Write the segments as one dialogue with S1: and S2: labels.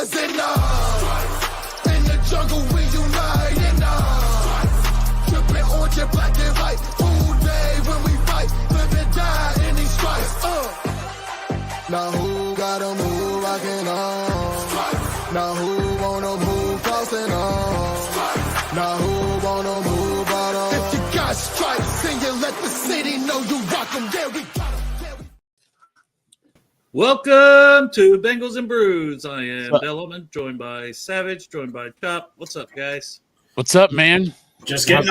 S1: rise and in the jungle we unite and tripping orange and black and white. All day when we fight, live and die in these stripes. Now who got 'em, who rockin' on? Now who wanna move crossing on? Now who wanna move out on? If you got stripes, then you let the city know you rock 'em. Yeah, we got 'em.
S2: Welcome to Bengals and Brews. I am Delman, joined by Savage, joined by Chop. What's up, guys?
S3: What's up, man?
S4: Just getting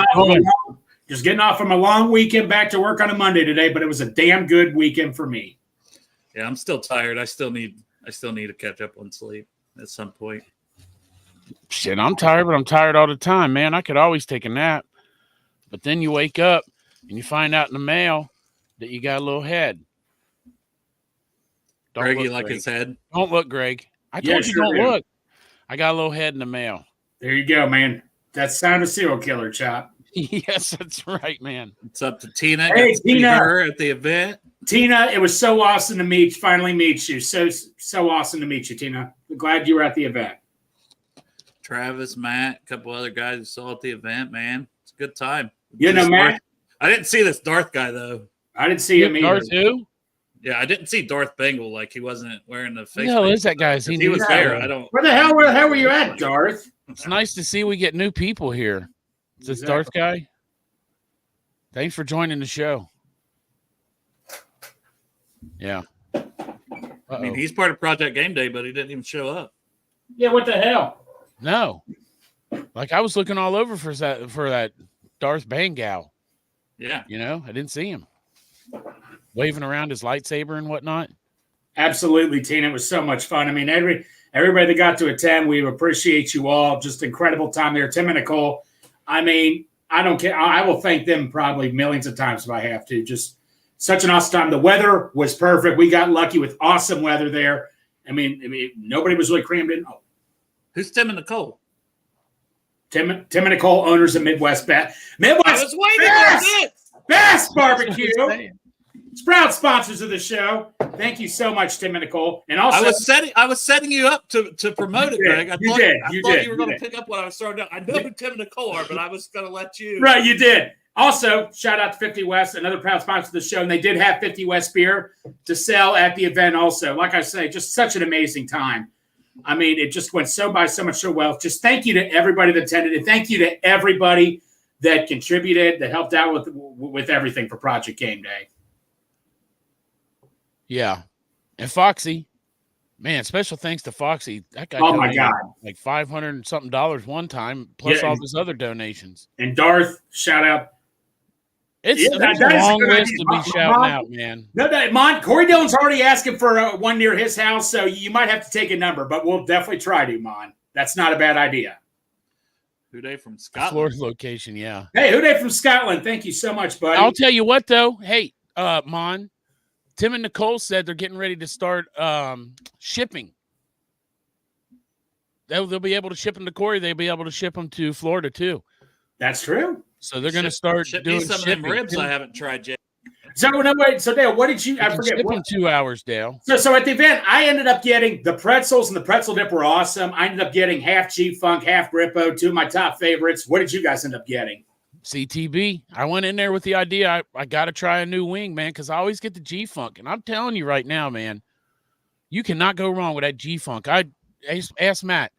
S4: off from a long weekend, back to work on a Monday today, but it was a damn good weekend for me.
S2: Yeah, I'm still tired. I still need to catch up on sleep at some point.
S3: Shit, I'm tired, but I'm tired all the time, man. I could always take a nap, but then you wake up and you find out in the mail that you got a little head. Don't
S2: Greg,
S3: look,
S2: you like
S3: Greg.
S2: his head?
S3: Don't look, Greg. I told you don't look. I got a little head in the mail.
S4: There you go, man. That's sound of serial killer, Chop.
S3: Yes, that's right, man.
S2: It's up to Tina.
S4: Hey, Tina.
S2: Her at the event.
S4: Tina, it was so awesome to finally meet you. So awesome to meet you, Tina. Glad you were at the event.
S2: Travis, Matt, a couple other guys who saw at the event, man. It's a good time.
S4: You know, Matt.
S2: I didn't see this Darth guy, though.
S4: I didn't see him either.
S3: Darth who?
S2: Yeah, I didn't see Darth Bengal. Like, he wasn't wearing the face.
S3: Who the hell is that guy? Is
S2: he was there. I don't.
S4: Where the hell were you at, Darth?
S3: It's nice to see we get new people here. Is this Darth guy? Thanks for joining the show. Yeah.
S2: I mean, he's part of Project Game Day, but he didn't even show up.
S4: Yeah, what the hell?
S3: No. Like, I was looking all over for that Darth Bengal.
S2: Yeah.
S3: You know, I didn't see him. Waving around his lightsaber and whatnot.
S4: Absolutely, Tina. It was so much fun. I mean, everybody that got to attend, we appreciate you all. Just incredible time there. Tim and Nicole, I mean, I don't care. I will thank them probably millions of times if I have to. Just such an awesome time. The weather was perfect. We got lucky with awesome weather there. I mean, nobody was really crammed in. Oh.
S2: Who's Tim and Nicole?
S4: Tim and Nicole, owners of Midwest Best.
S2: I was waiting
S4: Best Barbecue. Sprout sponsors of the show. Thank you so much, Tim and Nicole. And also,
S2: I was setting you up to promote it, Greg. I thought you were going to pick up what I was starting out. I know who Tim and Nicole are, but I was going to let you.
S4: Right, you did. Also, shout out to 50 West, another proud sponsor of the show, and they did have 50 West beer to sell at the event. Also, like I say, just such an amazing time. I mean, it just went so much so well. Just thank you to everybody that attended, and thank you to everybody that contributed, that helped out with everything for Project Game Day.
S3: Yeah. And Foxy, man, special thanks to Foxy. That guy,
S4: oh my God,
S3: like $500 and something one time, plus all his other donations.
S4: And Darth, shout out.
S3: It's a long list to be shouting out, man.
S4: No, Corey Dillon's already asking for one near his house, so you might have to take a number, but we'll definitely try to, Mon. That's not a bad idea.
S2: Houday from Scotland.
S3: Florida location, yeah.
S4: Hey, Houday from Scotland. Thank you so much, buddy.
S3: I'll tell you what, though. Hey, Mon, Tim and Nicole said they're getting ready to start shipping. They'll be able to ship them to Corey. They'll be able to ship them to Florida, too.
S4: That's true.
S3: So they're going to start doing
S2: some
S3: shipping.
S2: of them ribs I haven't tried yet.
S4: So, no, wait. So, Dale, what did you – I forget.
S3: Ship in 2 hours, Dale.
S4: So at the event, I ended up getting the pretzels, and the pretzel dip were awesome. I ended up getting half G-Funk, half Grippo, two of my top favorites. What did you guys end up getting?
S3: CTB. I went in there with the idea I got to try a new wing, man, because I always get the G-Funk. And I'm telling you right now, man, you cannot go wrong with that G-Funk. I asked Matt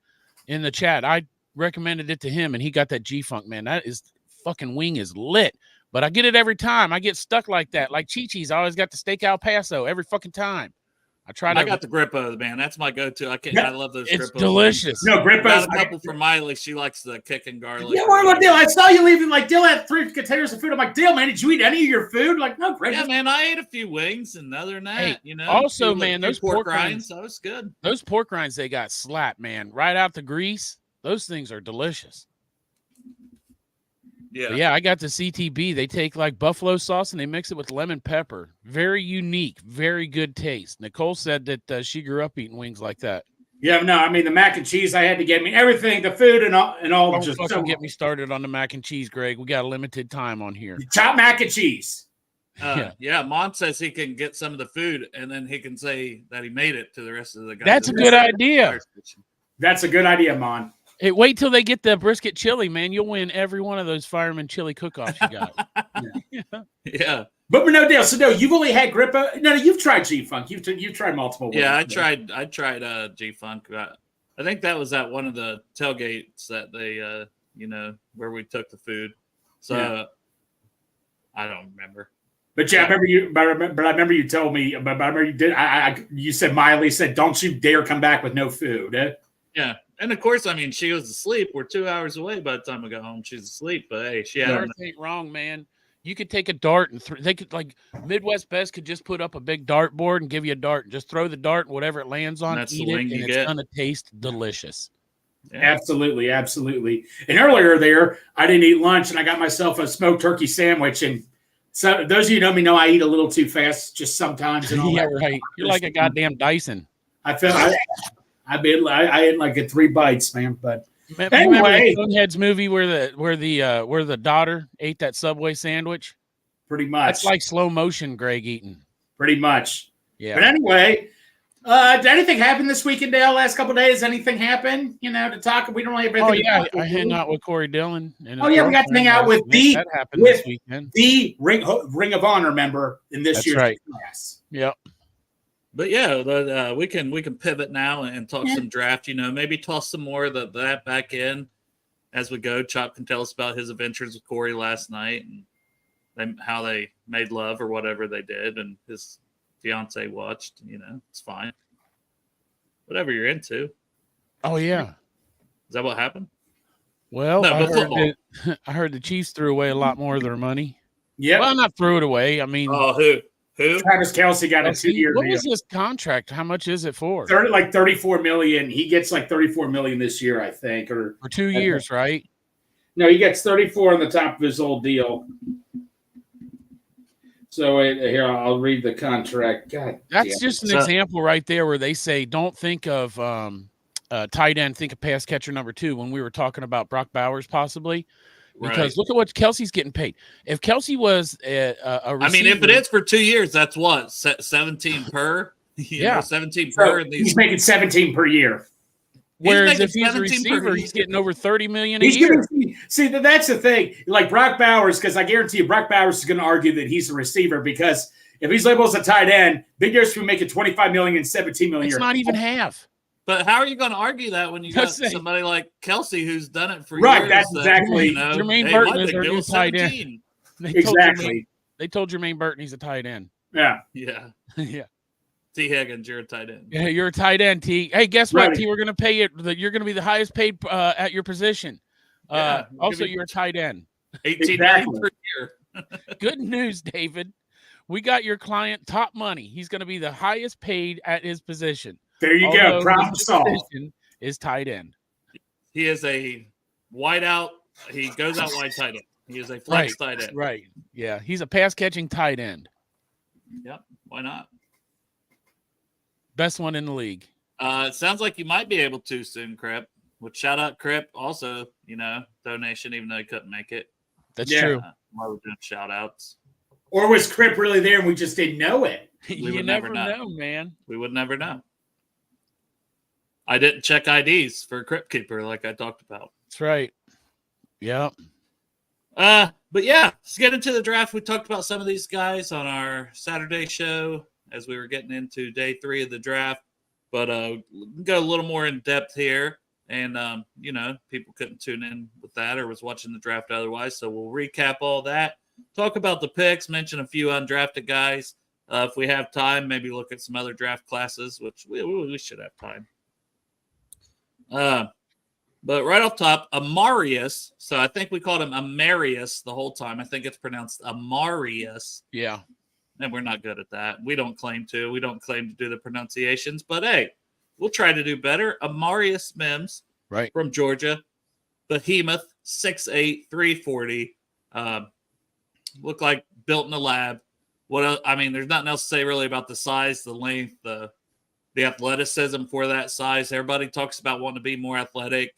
S3: in the chat. I recommended it to him, and he got that G-Funk, man. That is fucking wing is lit. But I get it every time. I get stuck like that. Like Chi-Chi's, I always got the steak El Paso every fucking time. I
S2: got the Grippo, man. That's my go-to. I love those Grippos.
S3: It's delicious.
S4: No, Grippo's.
S2: Got a couple from Miley. She likes the kick and garlic.
S4: Yeah, what about Dale? I saw you leaving. Like, Dale had 3 containers of food. I'm like, Dale, man, did you eat any of your food? Like, no, great.
S2: Yeah, man, I ate a few wings, and other than that,
S3: hey,
S2: you know.
S3: Also, man, those pork
S2: rinds, that was good.
S3: Those pork rinds they got slapped, man. Right out the grease. Those things are delicious.
S2: Yeah.
S3: But yeah, I got the CTB. They take like buffalo sauce and they mix it with lemon pepper. Very unique, very good taste. Nicole said that she grew up eating wings like that.
S4: Yeah, no, I mean the mac and cheese I had to get me everything, the food and all
S3: Don't
S4: just
S3: fucking get me started on the mac and cheese, Greg. We got a limited time on here.
S4: Chop mac and cheese.
S2: Yeah, Mon says he can get some of the food and then he can say that he made it to the rest of the guys.
S3: That's a good idea.
S4: That's a good idea, Mon.
S3: Hey, wait till they get the brisket chili, man. You'll win every one of those fireman chili cook-offs you got.
S2: Yeah.
S4: But no, Dale. So no, you've only had Grippa. No, you've tried G-Funk. You've tried multiple.
S2: Yeah,
S4: ones,
S2: I tried G-Funk. I think that was at one of the tailgates that they, where we took the food. So
S4: Yeah.
S2: I don't remember.
S4: But yeah, I remember you. But I remember you told me. But I remember you did. You said Miley said, "Don't you dare come back with no food."
S2: Yeah, and of course, I mean, she was asleep. We're 2 hours away by the time we got home. She's asleep, but hey, she had.
S3: Ain't wrong, man. You could take a dart and they could like Midwest Best could just put up a big dart board and give you a dart and just throw the dart and whatever it lands on, eat it, and it's gonna taste delicious.
S2: Yeah.
S4: Absolutely, absolutely. And earlier there, I didn't eat lunch and I got myself a smoked turkey sandwich. And so those of you who know me know I eat a little too fast just sometimes. And all
S3: Yeah,
S4: that.
S3: right. You're like a goddamn Dyson.
S4: I ate like a 3 bites, man. But
S3: anyway, Stoneheads movie where the daughter ate that Subway sandwich.
S4: Pretty much.
S3: That's like slow motion Greg eating.
S4: Pretty much.
S3: Yeah.
S4: But anyway, did anything happen this weekend, Dale? Last couple of days, anything happen? To talk. We don't really have anything.
S3: Oh yeah, I hang out with Corey Dillon. And
S4: we got to hang out with
S3: that happened this weekend.
S4: The Ring of Honor member in this year's class.
S3: Yep.
S2: But yeah, we can pivot now and talk some draft. Maybe toss some more of that back in as we go. Chop can tell us about his adventures with Corey last night and how they made love or whatever they did, and his fiance watched. It's fine. Whatever you're into.
S3: Oh yeah.
S2: Is that what happened?
S3: Well, I heard the Chiefs threw away a lot more of their money.
S4: Yeah.
S3: Well, not threw it away. I mean,
S2: who?
S4: Travis Kelce got a 2-year deal.
S3: What was his contract? How much is it for?
S4: Like $34 million. He gets like $34 million this year, I think, or
S3: for 2 years, right?
S4: No, he gets 34 on the top of his old deal. So here, I'll read the contract. God,
S3: that's just an example right there where they say don't think of tight end, think of pass catcher number 2 when we were talking about Brock Bowers possibly. Because look at what Kelsey's getting paid. If Kelsey was a receiver,
S2: I mean, if it is for 2 years, that's what 17 per. 17 per.
S4: He's making 17 per year.
S3: Whereas if he's a receiver, he's getting over $30 million a year.
S4: See, that's the thing. Like Brock Bowers, because I guarantee you, Brock Bowers is going to argue that he's a receiver because if he's labeled as a tight end, big difference between making $25 million and $17 million.
S3: It's not even half.
S2: But how are you going to argue that when you got somebody like Kelsey who's done it for years?
S4: Right, that's exactly.
S3: Jermaine Burton is their new tight end. They told Jermaine Burton he's a tight end.
S4: Yeah.
S2: Yeah.
S3: Yeah.
S2: T. Higgins, you're a tight end.
S3: Yeah, you're a tight end, T. Hey, guess what, T? We're going to pay you. You're going to be the highest paid at your position. Also, you're a tight end.
S2: $18 million per year.
S3: Good news, David. We got your client top money. He's going to be the highest paid at his position.
S4: There you go. Problem solved.
S3: Is tight end.
S2: He is a wide out. He goes out wide tight end. He is a flex tight end.
S3: Right. Yeah. He's a pass catching tight end.
S2: Yep. Why not?
S3: Best one in the league.
S2: It sounds like you might be able to soon, Crip. Which shout out Crip. Also, donation, even though he couldn't make it.
S3: That's true.
S2: While we're doing shout outs.
S4: Or was Crip really there and we just didn't know it?
S3: You would never know, man.
S2: We would never know. I didn't check IDs for Crypt Keeper like I talked about.
S3: That's right. Yeah.
S2: But yeah, let's get into the draft. We talked about some of these guys on our Saturday show as we were getting into day 3 of the draft. But go a little more in depth here. And, people couldn't tune in with that or was watching the draft otherwise. So we'll recap all that. Talk about the picks, mention a few undrafted guys. If we have time, maybe look at some other draft classes, which we should have time. But right off top, Amarius. So I think we called him Amarius the whole time. I think it's pronounced Amarius.
S3: Yeah.
S2: And we're not good at that. We don't claim to. We don't claim to do the pronunciations. But, hey, we'll try to do better. Amarius Mims from Georgia. Behemoth, 6'8", 340. Look like built in a lab. There's nothing else to say really about the size, the length, the athleticism for that size. Everybody talks about wanting to be more athletic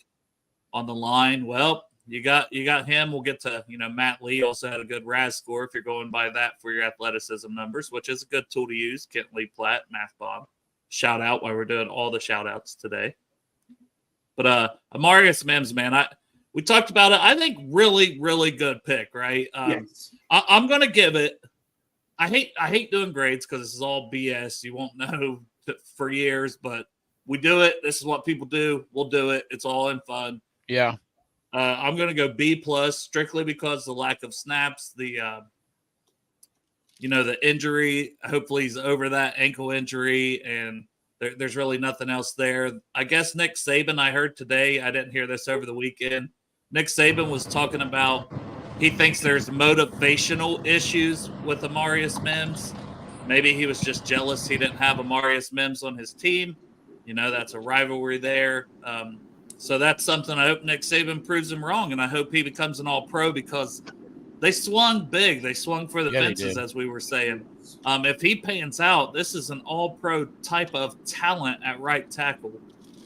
S2: on the line. Well, you got him. We'll get to, Matt Lee also had a good RAS score if you're going by that for your athleticism numbers, which is a good tool to use. Kent Lee Platt, Math Bomb. Shout out while we're doing all the shout outs today. But Amarius Mims, man, we talked about it. I think really, really good pick, right?
S4: Yes.
S2: I'm gonna give it. I hate doing grades because this is all BS. You won't know for years, but we do it. This is what people do. We'll do it. It's all in fun.
S3: Yeah.
S2: I'm gonna go B+ strictly because the lack of snaps, the injury. Hopefully he's over that ankle injury, and there's really nothing else there. I guess Nick Saban, I heard today, I didn't hear this over the weekend. Nick Saban was talking about he thinks there's motivational issues with Amarius Mims. Maybe he was just jealous he didn't have Amarius Mims on his team. That's a rivalry there. So that's something I hope Nick Saban proves him wrong, and I hope he becomes an all-pro because they swung big. They swung for the fences, as we were saying. If he pans out, this is an all-pro type of talent at right tackle.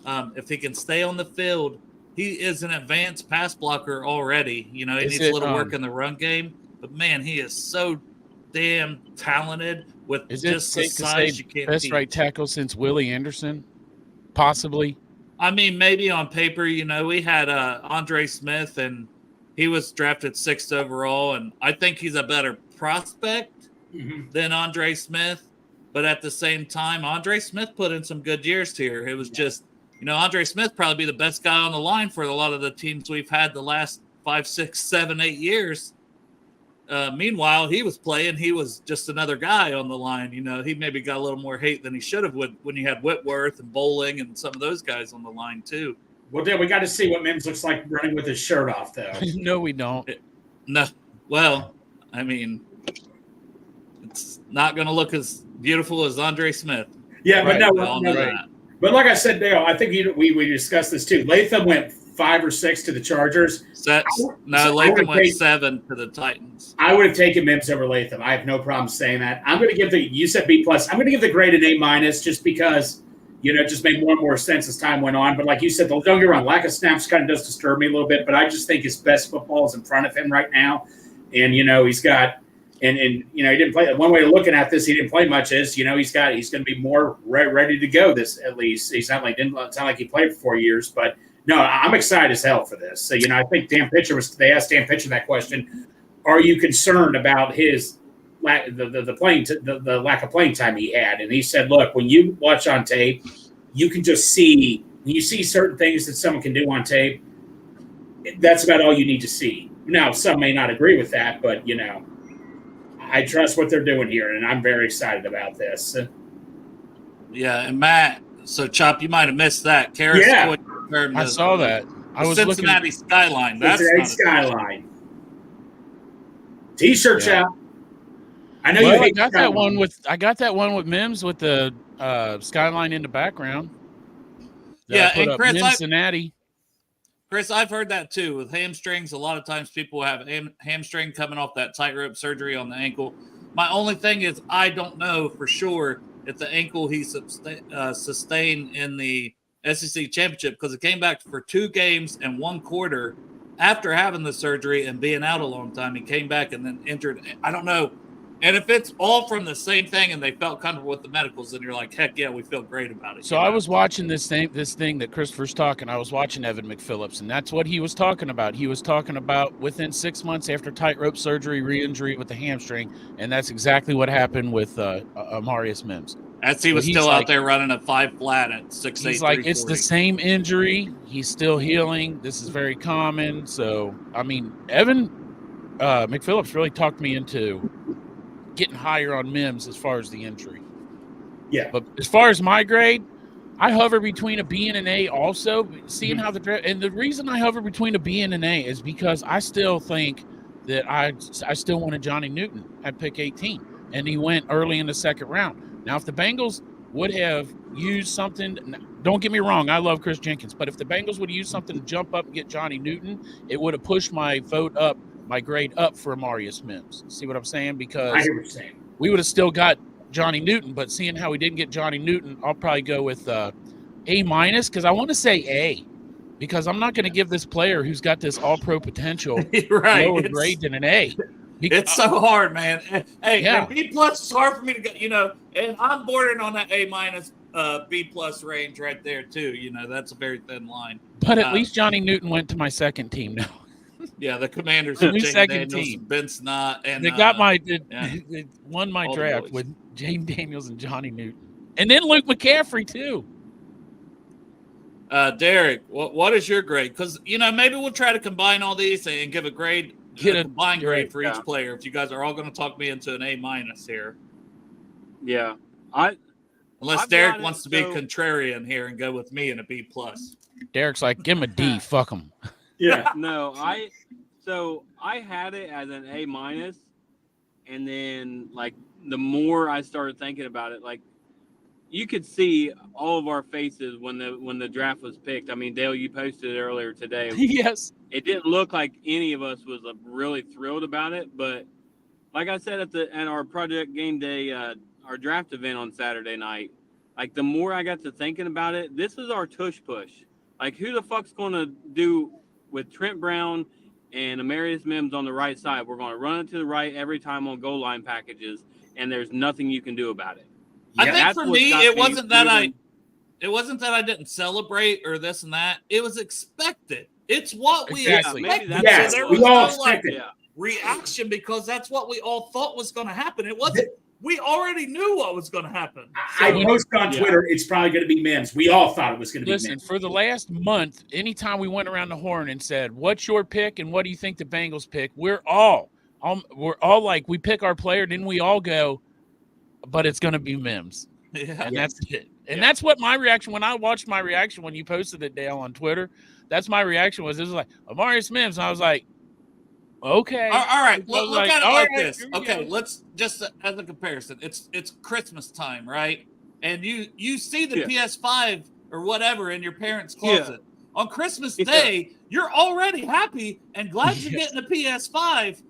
S2: If he can stay on the field, he is an advanced pass blocker already. He needs a little work in the run game. But, man, he is so damn talented with just the size you can't
S3: best right tackle since Willie Anderson, possibly.
S2: I mean, maybe on paper, we had Andre Smith, and he was drafted 6th overall, and I think he's a better prospect than Andre Smith. But at the same time, Andre Smith put in some good years here. It was just, Andre Smith probably be the best guy on the line for a lot of the teams we've had the last 5, 6, 7, 8 years. Meanwhile, he was playing. He was just another guy on the line. He maybe got a little more hate than he should have when you had Whitworth and Bowling and some of those guys on the line too.
S4: Well, Dan, we got to see what Mims looks like running with his shirt off, though.
S3: No, we don't.
S2: No. Well, I mean, it's not going to look as beautiful as Andre Smith.
S4: Yeah,
S3: right.
S4: But no. But like I said, Dale, I think we discussed this too. Latham went 5 or 6 to the Chargers.
S2: Latham went 7 to the Titans.
S4: I would have taken Mims over Latham. I have no problem saying that. I'm going to give you said B+. I'm going to give the grade an A- just because, it just made more and more sense as time went on. But like you said, don't get me wrong, lack of snaps kind of does disturb me a little bit. But I just think his best football is in front of him right now. And, he's got and he didn't play. One way of looking at this, he didn't play much is, he's going to be more ready to go this at least. It's not like he played for 4 years, but no, I'm excited as hell for this. So, I think they asked Dan Pitcher that question. Are you concerned about his the lack of playing time he had? And he said, look, when you watch on tape, you can just see, when you see certain things that someone can do on tape, that's about all you need to see. Now, some may not agree with that, but, I trust what they're doing here, and I'm very excited about this.
S2: Yeah, and Matt, so Chop, you might have missed that. Karras
S3: I saw that. I was
S2: Cincinnati
S3: looking.
S2: skyline. That's
S4: Cincinnati skyline. T-shirt shop. I know
S3: I got that one with Mims with the skyline in the background.
S2: Yeah, and Chris,
S3: Cincinnati.
S2: Chris, I've heard that too. With hamstrings, a lot of times people have hamstring coming off that tightrope surgery on the ankle. My only thing is I don't know for sure if the ankle he sustained in the SEC championship, because it came back for 2 games and 1 quarter after having the surgery and being out a long time. He came back and then injured. I don't know. And if it's all from the same thing and they felt comfortable with the medicals, then you're like, heck yeah, we feel great about it.
S3: So I was watching this thing that Christopher's talking. I was watching Evan McPhillips, and that's what he was talking about. He was talking about within 6 months after tightrope surgery, re-injury with the hamstring, and that's exactly what happened with Amarius Mims.
S2: As he was still out there running a 5 flat at 6'8".
S3: He's like, it's the same injury. He's still healing. This is very common. So, I mean, Evan McPhillips really talked me into getting higher on Mims as far as the injury.
S4: Yeah.
S3: But as far as my grade, I hover between a B and an A also. Seeing how and the reason I hover between a B and an A is because I still think that I still wanted Johnny Newton at pick 18, and he went early in the 2nd round. Now, if the Bengals would have used something, don't get me wrong, I love Chris Jenkins, but if the Bengals would have used something to jump up and get Johnny Newton, it would have pushed my vote up, my grade up for Amarius Mims. See what I'm saying? Because
S4: I hear what you're saying.
S3: We would have still got Johnny Newton, but seeing how we didn't get Johnny Newton, I'll probably go with A-, because I want to say A, because I'm not going to give this player who's got this all-pro potential lower grade than an A.
S2: It's so hard, man. Hey, and B+ is hard for me to get, and I'm bordering on that A-. B+ range right there too. You know, that's a very thin line.
S3: But at least Johnny Newton went to my second team now.
S2: Yeah, the Commanders
S3: The
S2: of
S3: new
S2: James
S3: second
S2: Daniels,
S3: team.
S2: Ben Snott, and
S3: They got they won my
S2: all the
S3: draft
S2: boys.
S3: with James Daniels and Johnny Newton, and then Luke McCaffrey too.
S2: Derek, what is your grade? Because maybe we'll try to combine all these and give a grade, a combined grade for each player. If you guys are all going to talk me into an A- here,
S5: yeah,
S2: unless Derek wants to be contrarian here and go with me in a B+.
S3: Derek's like, give him a D, fuck him.
S5: Yeah, no, I had it as an A-, and then like the more I started thinking about it, like you could see all of our faces when the draft was picked. I mean, Dale, you posted it earlier today.
S3: Yes,
S5: it didn't look like any of us was really thrilled about it, but like I said at our Project Game Day, our draft event on Saturday night, like the more I got to thinking about it, this is our tush push. Like, who the fuck's going to do with Trent Brown and Amarius Mims on the right side? We're going to run it to the right every time on goal line packages, and there's nothing you can do about it.
S2: I think for me, it wasn't that I didn't celebrate or this and that. It was expected. It's what we expected.
S4: Yes,
S2: so there
S4: we
S2: was
S4: all
S2: no
S4: expected
S2: reaction because that's what we all thought was going to happen. It wasn't. We already knew what was going to happen.
S4: I posted on Twitter, it's probably going to be Mims. We all thought it was going to be Mims.
S3: Listen, for the last month, anytime we went around the horn and said, what's your pick and what do you think the Bengals pick? We're all like, we pick our player, then we all go, but it's going to be Mims.
S2: Yeah.
S3: And that's it. And that's what my reaction, when I watched my reaction when you posted it, Dale, on Twitter, that's my reaction was, it was like, Amarius Mims. And I was like, okay.
S2: All right. Look at it like this. Okay, let's just as a comparison. It's Christmas time, right? And you see the PS5 or whatever in your parents' closet. On Christmas Day, you're already happy and glad you're getting a PS5,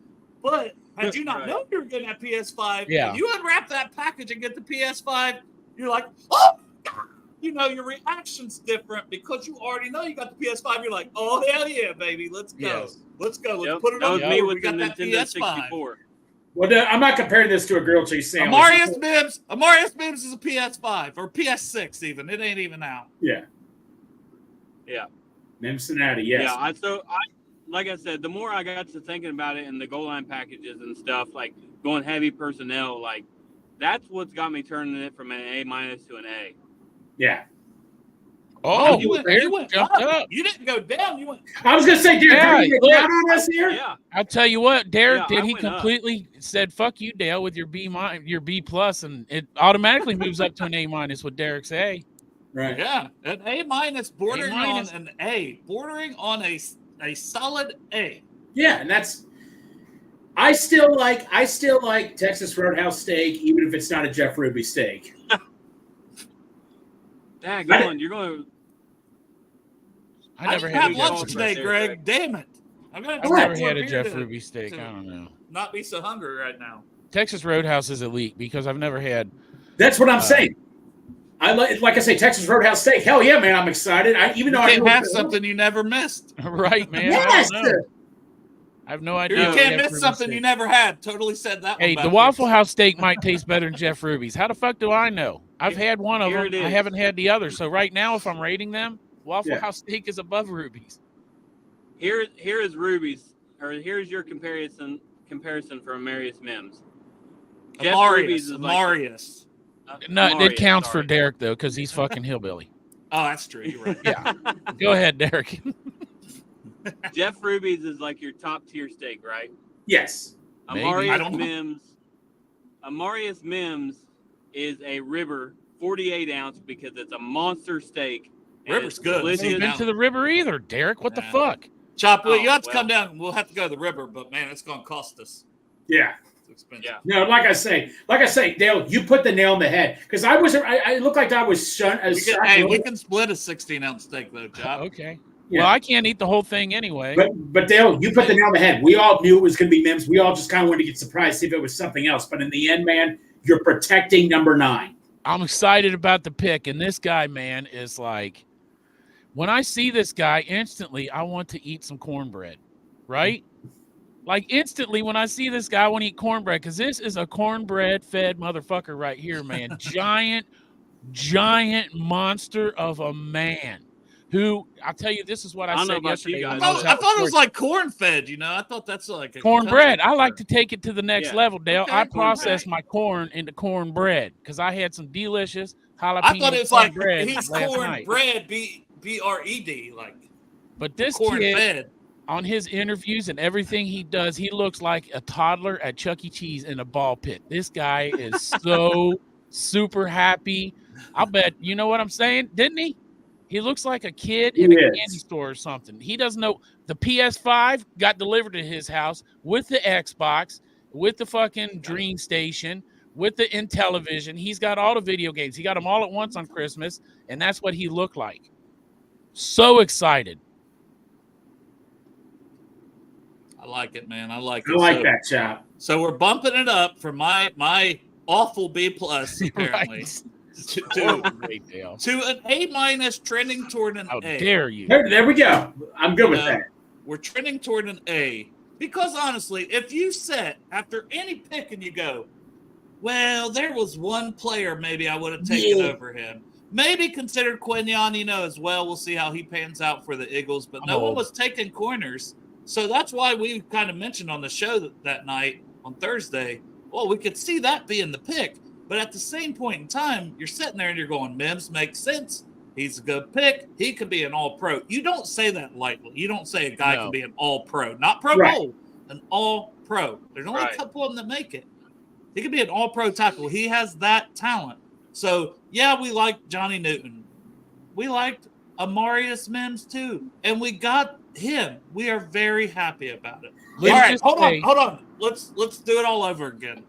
S2: but had you not known you were getting that PS5, and you unwrap that package and get the PS5, you're like, oh, your reaction's different because you already know you got the PS5. You're like, oh, hell yeah, baby. Let's go.
S3: Yes.
S2: Let's go. Let's put it on the board. We got that PS5.
S5: 64.
S4: Well, I'm not comparing this to a grilled cheese sandwich.
S2: Amarius Mims is a PS5 or PS6 even. It ain't even out.
S4: Yeah. Cincinnati, yes.
S5: Yeah, like I said, the more I got to thinking about it and the goal line packages and stuff, like going heavy personnel, like that's what's got me turning it from an A- to an A.
S4: Yeah.
S3: Oh,
S2: you went
S3: jumped up.
S2: You didn't go down. You went.
S4: I was going to say, Derek, are you down on us here?
S5: Yeah.
S3: I'll tell you what, Derek
S5: Yeah,
S3: did. He completely said, "Fuck you, Dale," with your B+, and it automatically moves up to an A- with Derek's A.
S4: Right.
S2: Yeah, an A- bordering on an A, bordering on a solid A.
S4: Yeah, and that's. I still like Texas Roadhouse steak, even if it's not a Jeff Ruby steak.
S5: You're going to.
S2: I never had lunch today, Greg. Damn it!
S3: I've never had a Jeff Ruby steak. I don't know.
S2: Not be so hungry right now.
S3: Texas Roadhouse is elite because I've never had.
S4: That's what I'm saying. I like I say, Texas Roadhouse steak. Hell yeah, man! I'm excited. You
S2: can't have something you never missed.
S3: Right, man.
S4: Yes.
S3: I have no idea.
S2: You can't miss something you never had. Totally said that.
S3: Hey, the Waffle House steak might taste better than Jeff Ruby's. How the fuck do I know? I've had one of them. I haven't had the other. So right now, if I'm rating them, Waffle House steak is above Ruby's.
S5: Here is Ruby's, or here's your comparison for Amarius Mims.
S2: Amarius.
S3: No, it counts for Derek though, because he's fucking hillbilly.
S2: Oh, that's true. You're right.
S3: Yeah. Go ahead, Derek.
S5: Jeff Ruby's is like your top tier steak, right?
S4: Yes.
S5: Amarius Mims is a River 48 ounce because it's a monster steak.
S2: River's good.
S3: I haven't been to the River either, Derek. What the fuck?
S2: Chop, you have to come down. We'll have to go to the River, but man, it's going to cost us.
S4: Yeah.
S2: It's expensive.
S5: Yeah.
S4: No, like I say, Dale, you put the nail in the head because I looked like I was shunned.
S2: We can split a 16-ounce steak though, Chop.
S3: Okay.
S4: Yeah.
S3: Well, I can't eat the whole thing anyway.
S4: But Dale, you put the nail in the head. We all knew it was going to be Mims. We all just kind of wanted to get surprised, see if it was something else. But in the end, man, you're protecting number 9.
S3: I'm excited about the pick, and this guy, man, is like, when I see this guy, instantly I want to eat some cornbread, right? Like instantly when I see this guy, I want to eat cornbread because this is a cornbread-fed motherfucker right here, man. Giant giant monster of a man. Who I'll tell you, this is what I said yesterday.
S2: I thought it was like corn fed. I thought that's like a
S3: cornbread. I like to take it to the next level, Dale.
S2: Okay,
S3: I process my corn into cornbread because I had some delicious jalapeno.
S2: I thought it was like
S3: bread
S2: he's cornbread, BRED, like.
S3: But this
S2: corn
S3: kid,
S2: fed.
S3: On his interviews and everything he does, he looks like a toddler at Chuck E. Cheese in a ball pit. This guy is so super happy. I'll bet, you know what I'm saying? Didn't he? He looks like a kid in a candy store or something. He doesn't know. The PS5 got delivered to his house with the Xbox, with the fucking Dream Station, with the Intellivision. He's got all the video games. He got them all at once on Christmas, and that's what he looked like. So excited.
S2: I like it, man. I like it.
S4: I like that, Chop.
S2: So we're bumping it up from my awful B plus apparently to an A minus, trending toward an
S3: How
S2: A.
S3: dare you?
S4: There we go. I'm good with that.
S2: We're trending toward an A because honestly, if you set after any pick and you go, well, there was one player maybe I would have taken over him. Maybe considered Quinion, as well. We'll see how he pans out for the Eagles, but no one was taking corners. So that's why we kind of mentioned on the show that night on Thursday, well, we could see that being the pick. But at the same point in time, you're sitting there and you're going, Mims makes sense. He's a good pick. He could be an all-pro. You don't say that lightly. You don't say a guy can be an all-pro. Not Pro Bowl, an all-pro. There's only a couple of them that make it. He could be an all-pro tackle. He has that talent. So, yeah, we liked Johnny Newton. We liked Amarius Mims too. And we got him. We are very happy about it. All right, hold on. Let's do it all over again.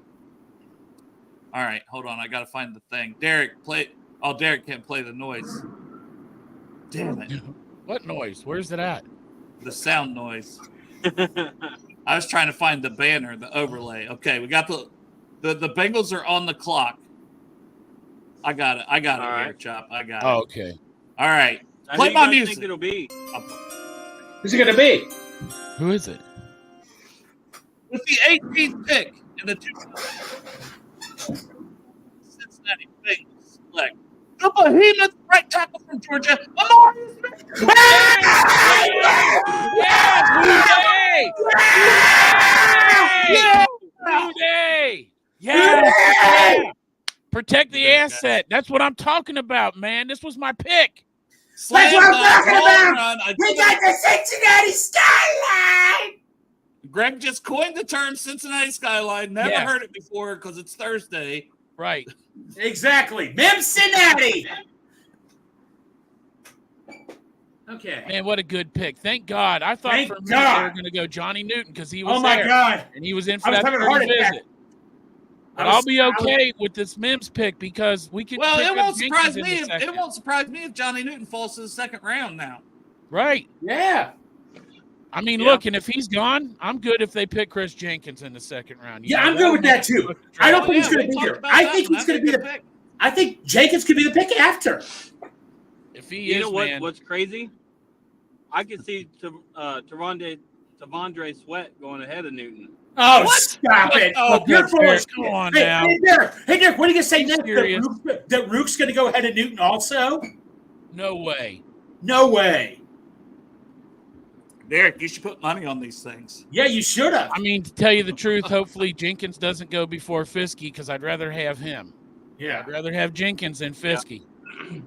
S2: All right, hold on. I got to find the thing. Derek, play. Oh, Derek can't play the noise. Damn it.
S3: What noise? Where's it at?
S2: The sound noise. I was trying to find the banner, the overlay. Okay, we got the Bengals are on the clock. I got it. I got it here, Chop. I got it.
S3: Oh, okay.
S2: All right. Play my music.
S5: Think it'll be?
S4: Who's it going to be?
S3: Who is it?
S2: With the 18th pick in the Cincinnati Bengals select the behemoth right tackle from Georgia, Amarius Mims.
S3: Yeah! Protect the asset. That's what I'm talking about, man. This was my pick.
S4: That's what I'm talking about. We got the Cincinnati skyline.
S2: Greg just coined the term Cincinnati skyline. Never heard it before because it's Thursday.
S3: Right.
S4: Exactly. Cincinnati. Okay.
S3: Man, what a good pick. Thank God. I thought for a minute they were going to go Johnny Newton because he was there.
S4: God.
S3: And he was in for that visit. But I'll be okay with this Mims pick because we could.
S2: Well, it won't surprise me. It won't surprise me if Johnny Newton falls to the second round now.
S3: Right.
S4: Yeah.
S3: I mean, look, and if he's gone, I'm good if they pick Chris Jenkins in the second round.
S4: I'm good with that too. I don't think he's going to be here. I think he's going to be the pick. I think Jenkins could be the pick after.
S3: If he is, man.
S5: What's crazy? I could see Tavondre Sweat going ahead of Newton.
S4: Oh, stop it.
S3: Oh,
S4: you're full of
S3: Come on now.
S4: Hey, Derek, what are you going to say next? That Rook's going to go ahead of Newton also?
S3: No way.
S4: No way.
S2: Derek, you should put money on these things.
S4: Yeah, you should have.
S3: I mean, to tell you the truth, hopefully Jenkins doesn't go before Fiske because I'd rather have him.
S4: Yeah.
S3: I'd rather have Jenkins than Fiske.
S4: Yeah.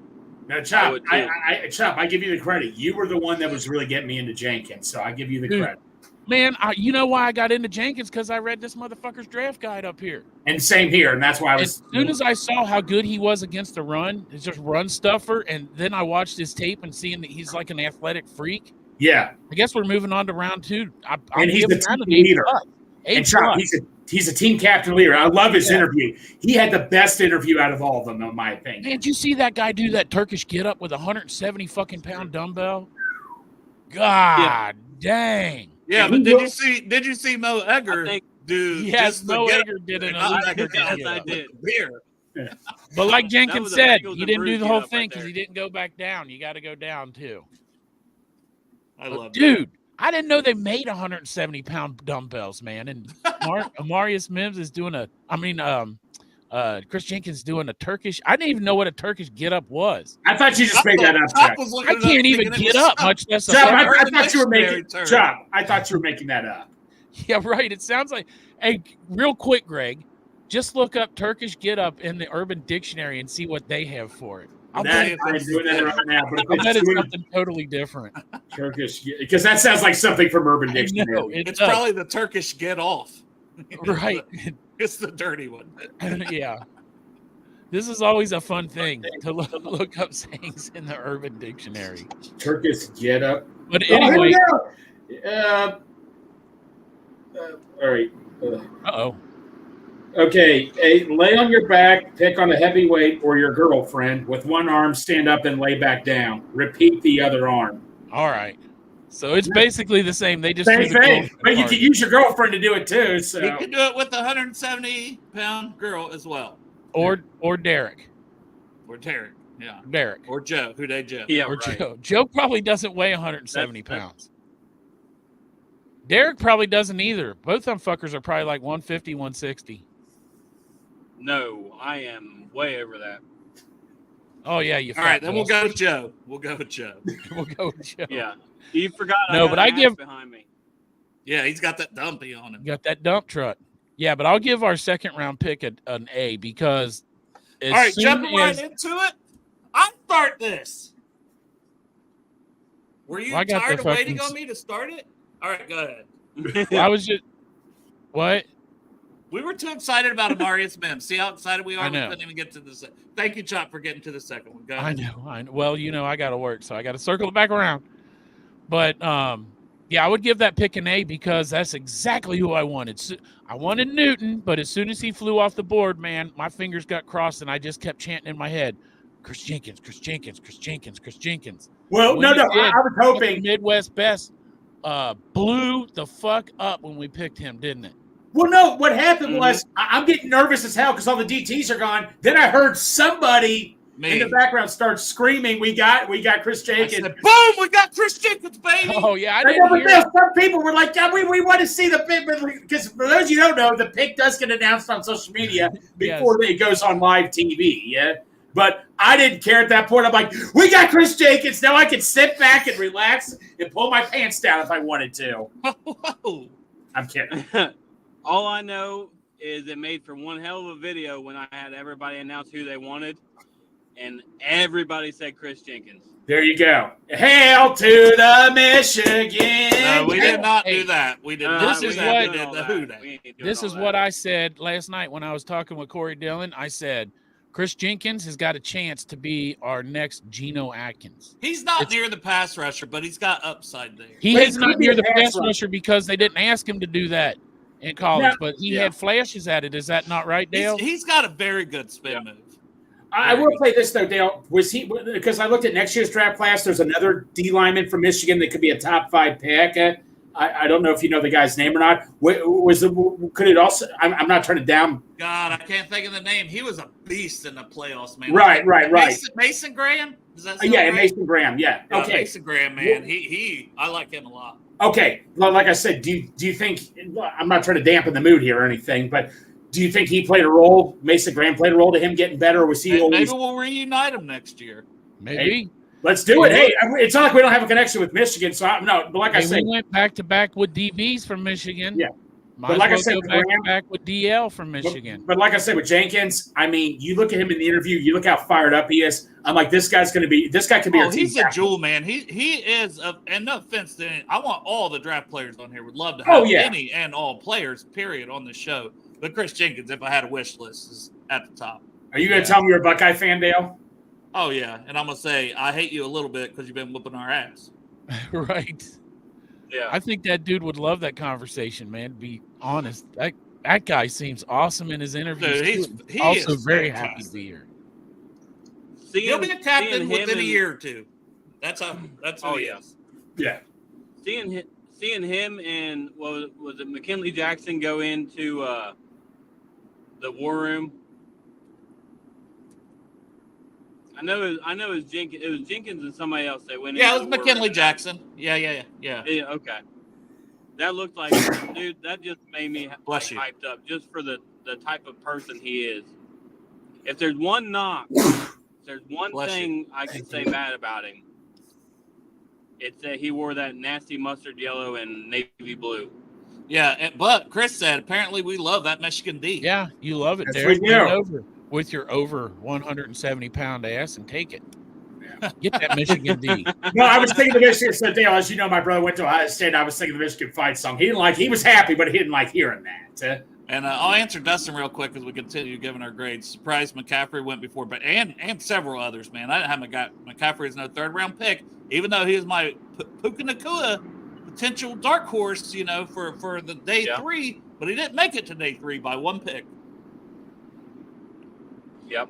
S4: Now, Chop, I give you the credit. You were the one that was really getting me into Jenkins, so I give you the credit.
S3: Man, you know why I got into Jenkins? Because I read this motherfucker's draft guide up here.
S4: And same here, and that's why I was.
S3: As soon as I saw how good he was against the run, it's just run stuffer, and then I watched his tape and seeing that he's like an athletic freak.
S4: Yeah.
S3: I guess we're moving on to round two.
S4: And he's the team leader. And Chop, he's a team captain leader. I love his interview. He had the best interview out of all of them, in my opinion.
S3: Man, did you see that guy do that Turkish get up with a 170 fucking pound dumbbell? God dang.
S2: Yeah, but did you see Mo Egger do?
S3: Yes, Mo Egger did it.
S5: Yes, I did.
S2: Beer.
S3: But like Jenkins said, he didn't do the whole thing because he didn't go back down. You got to go down too.
S2: I love
S3: dude. I didn't know they made 170-pound dumbbells, man. And Amarius Mims is doing Chris Jenkins doing a Turkish. I didn't even know what a Turkish get up was.
S4: I thought you just made that up, Chuck.
S3: I can't even get up, much less a
S4: Chuck,
S3: fucking
S4: I thought you were making Chuck. I thought you were making that up.
S3: Yeah, right. It sounds like. Hey, real quick, Greg, just look up Turkish get up in the Urban Dictionary and see what they have for it.
S4: I'm doing that right now, but
S3: I bet it's something totally different.
S4: Turkish, because that sounds like something from Urban Dictionary.
S3: Know,
S2: it's probably the Turkish get off.
S3: Right.
S2: It's the dirty one.
S3: Yeah. This is always a fun thing to look up sayings in the Urban Dictionary.
S4: Turkish get up.
S3: But anyway.
S4: All right.
S3: Uh-oh.
S4: Okay. Lay on your back, pick on a heavyweight or your girlfriend. With one arm, stand up and lay back down. Repeat the other arm.
S3: All right. So it's basically the same. They just
S4: same thing. But you can use your girlfriend to do it too. So
S2: you can do it with a 170-pound girl as well.
S3: Or Derek.
S2: Or Derek. Yeah.
S3: Derek.
S2: Or Joe. Who they Joe?
S5: Yeah.
S3: Or
S5: right.
S3: Joe. Joe probably doesn't weigh 170 pounds. Derek probably doesn't either. Both of them fuckers are probably like 150, 160.
S5: No, I am way over that.
S3: Oh yeah, you.
S2: All right, then we'll go with Joe. We'll go with Joe.
S5: Yeah. You forgot.
S3: No, but I give
S5: behind me.
S2: Yeah, he's got that dumpy on him.
S3: Got that dump truck. Yeah, but I'll give our second round pick an A because.
S2: All right, jumping right into it. I'll start this. Were you tired of waiting on me to start it? All right, go ahead.
S3: I was just. What?
S2: We were too excited about Amarius Mims. See how excited we are?
S3: I know.
S2: We couldn't even get to the second. Thank you, Chop, for getting to the second one. Go ahead.
S3: I know. Well, I got to work, so I got to circle it back around. But, yeah, I would give that pick an A because that's exactly who I wanted. I wanted Newton, but as soon as he flew off the board, man, my fingers got crossed, and I just kept chanting in my head, Chris Jenkins, Chris Jenkins, Chris Jenkins, Chris Jenkins.
S4: Well, no, I was hoping.
S3: Midwest Best blew the fuck up when we picked him, didn't it?
S4: Well, no, what happened was I'm getting nervous as hell because all the DTs are gone. Then I heard somebody in the background start screaming, "We got Chris Jenkins!"
S2: Said, boom! We got Chris Jenkins, baby!
S3: Oh yeah, I didn't hear it.
S4: Some people were like, "Yeah, we want to see the pick," because for those you don't know, the pick does get announced on social media before it goes on live TV. Yeah, but I didn't care at that point. I'm like, "We got Chris Jenkins." Now I can sit back and relax and pull my pants down if I wanted to. I'm kidding.
S5: All I know is it made for one hell of a video when I had everybody announce who they wanted, and everybody said Chris Jenkins.
S4: There you go. Hail to the Michigan.
S2: No, we did not do that. We did not.
S3: This is what I said last night when I was talking with Corey Dillon. I said, Chris Jenkins has got a chance to be our next Geno Atkins.
S2: He's not near the pass rusher, but he's got upside there.
S3: He is not near the pass rusher because they didn't ask him to do that in college, but he had flashes at it. Is that not right, Dale?
S2: He's got a very good spin move.
S4: I will say this though, Dale. Was he? Because I looked at next year's draft class. There's another D lineman from Michigan that could be a top 5 pick. I don't know if you know the guy's name or not. Could it also? I'm not trying to down.
S2: God, I can't think of the name. He was a beast in the playoffs, man.
S4: Right.
S2: Mason Graham. Is that
S4: right? Mason Graham. Yeah. Okay.
S2: Mason Graham, man. He I like him a lot.
S4: Okay. Well, like I said, do you think? I'm not trying to dampen the mood here or anything, but do you think he played a role? Mason Graham played a role to him getting better, or was he?
S2: Maybe we'll reunite him next year.
S3: Maybe.
S4: Hey, let's do it. Hey, it's not like we don't have a connection with Michigan, so but like I said,
S3: we went back to back with DBs from Michigan.
S4: Yeah.
S3: But like I said, back with DL from Michigan.
S4: But like I said with Jenkins, I mean, you look at him in the interview, you look how fired up he is. I'm like, this guy could be.
S2: Oh, he's a jewel, man. He is. And no offense to any, I want all the draft players on here. Would love to have any and all players, period, on the show. But Chris Jenkins, if I had a wish list, is at the top.
S4: Are you going to tell me you're a Buckeye fan, Dale?
S2: Oh yeah, and I'm gonna say I hate you a little bit because you've been whooping our ass.
S3: Right.
S5: Yeah.
S3: I think that dude would love that conversation, man. To be honest, that guy seems awesome in his interviews.
S2: Dude,
S3: he's also very happy to be here.
S2: He'll be a captain within a year or two. That's who he is.
S4: Yeah.
S5: Seeing him and was it McKinley Jackson go into the war room. I know it was Jenkins. It was Jenkins and somebody else that went.
S2: Yeah, it was McKinley Jackson. Yeah.
S5: Okay. That looked like, dude. That just made me hyped up just for the type of person he is. If there's one knock, if there's one thing I can say bad about him, it's that he wore that nasty mustard yellow and navy blue.
S2: Yeah, but Chris said apparently we love that Michigan D.
S3: Yeah, you love it,
S4: That's
S3: Derek.
S4: what you do.
S3: Bend over with your over 170-pound ass and take it. Get that Michigan D.
S4: No, I was thinking the Michigan. So Dale, as you know, my brother went to Ohio State. I was thinking the Michigan fight song. He was happy, but he didn't like hearing that.
S2: And I'll answer Dustin real quick as we continue giving our grades. Surprised McCaffrey went before, but and several others, man. I didn't have McCaffrey as no third-round pick, even though he was my Puka Nacua potential dark horse, for the day 3, but he didn't make it to day 3 by one pick.
S5: Yep.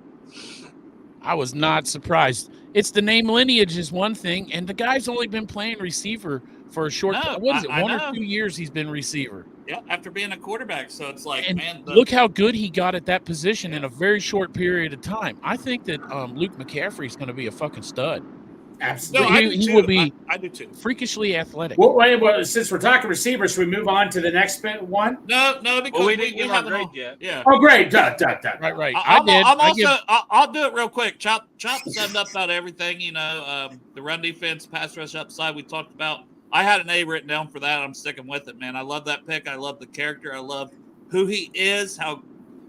S3: I was not surprised. It's the name lineage is one thing, and the guy's only been playing receiver for a short time. What is it, 1 or 2 years he's been receiver?
S2: Yeah, after being a quarterback. So it's like, man.
S3: Look how good he got at that position in a very short period of time. I think that Luke McCaffrey is going to be a fucking stud.
S4: Absolutely.
S3: No, he will be
S2: I do too.
S3: Freakishly athletic.
S4: Well, since we're talking receivers, should we move on to the next one?
S2: No, because
S5: we didn't give our grade yet.
S2: Yeah.
S4: Oh, great. Duh.
S3: Right.
S2: I'll do it real quick. Chop summed up about everything. The run defense, pass rush upside we talked about. I had an A written down for that. I'm sticking with it, man. I love that pick. I love the character. I love who he is,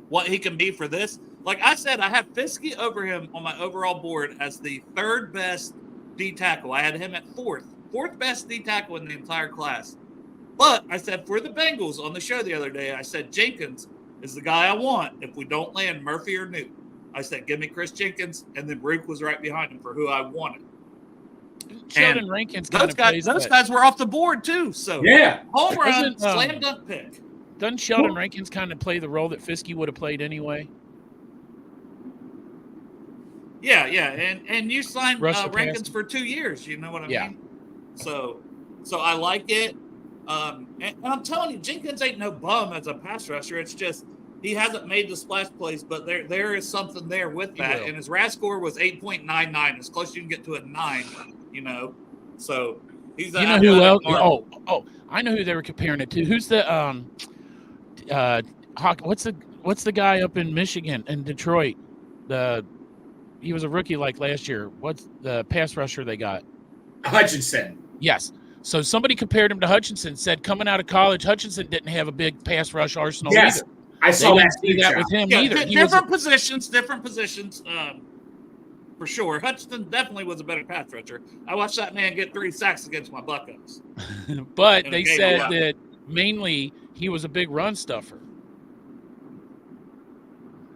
S2: what he can be for this. Like I said, I have Fiske over him on my overall board as the third best D tackle. I had him at fourth best D tackle in the entire class. But I said for the Bengals on the show the other day, I said Jenkins is the guy I want if we don't land Murphy or Newton. I said, give me Chris Jenkins, and then Rook was right behind him for who I wanted.
S3: Sheldon Rankins
S2: those guys were off the board too. So
S4: yeah,
S2: home run, slam dunk pick.
S3: Doesn't Sheldon Rankins kind of play the role that Fiske would have played anyway?
S2: Yeah, and you signed Rankins for 2 years. You know what I mean? So I like it. And I'm telling you, Jenkins ain't no bum as a pass rusher. It's just he hasn't made the splash plays, but there is something there with that. And his RAS score was 8.99, as close as you can get to a 9. So he's.
S3: You know who else? Oh, I know who they were comparing it to. Who's the what's the guy up in Michigan and Detroit? He was a rookie like last year. What's the pass rusher they got?
S4: Hutchinson.
S3: Yes. So somebody compared him to Hutchinson, said coming out of college, Hutchinson didn't have a big pass rush arsenal either.
S4: I saw that
S3: with him either.
S2: Different positions. For sure. Hutchinson definitely was a better pass rusher. I watched that man get 3 sacks against my Buckeyes.
S3: But they said that mainly he was a big run stuffer.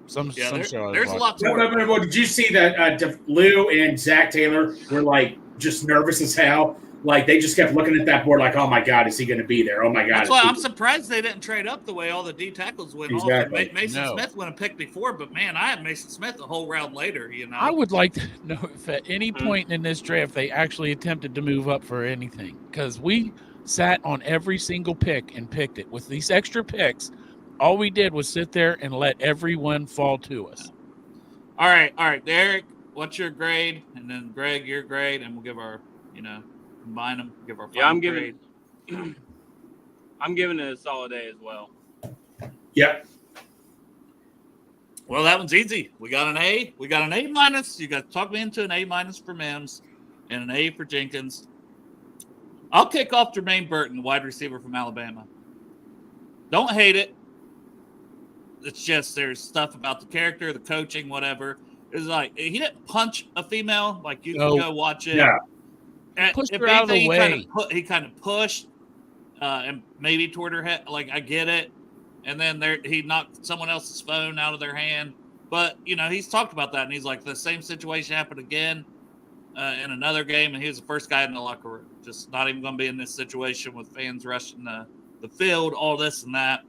S2: There's a lot to work.
S4: Well, did you see that Lou and Zach Taylor were like just nervous as hell? Like they just kept looking at that board like, oh my God, is he going to be there? Oh my God.
S2: That's why I'm surprised they didn't trade up the way all the D tackles went off. Mason Smith went a pick before, but man, I had Mason Smith a whole round later.
S3: I would like to know if at any point in this draft they actually attempted to move up for anything, because we sat on every single pick and picked it. With these extra picks, all we did was sit there and let everyone fall to us.
S2: All right, Derek, what's your grade? And then Greg, your grade, and we'll give our, combine them, give our final grade.
S5: I'm giving it a solid A as well.
S4: Yep.
S2: Well, that one's easy. We got an A. We got an A minus. You got to talk me into an A minus for Mims and an A for Jenkins. I'll kick off Jermaine Burton, wide receiver from Alabama. Don't hate it. It's just there's stuff about the character, the coaching, whatever. It's like he didn't punch a female. Like you can go watch it.
S4: Yeah.
S3: Pushed her out of the way.
S2: He kind of pushed and maybe toward her head. Like I get it. And then he knocked someone else's phone out of their hand. But he's talked about that, and he's like the same situation happened again in another game, and he was the first guy in the locker room. Just not even going to be in this situation with fans rushing the field, all this and that.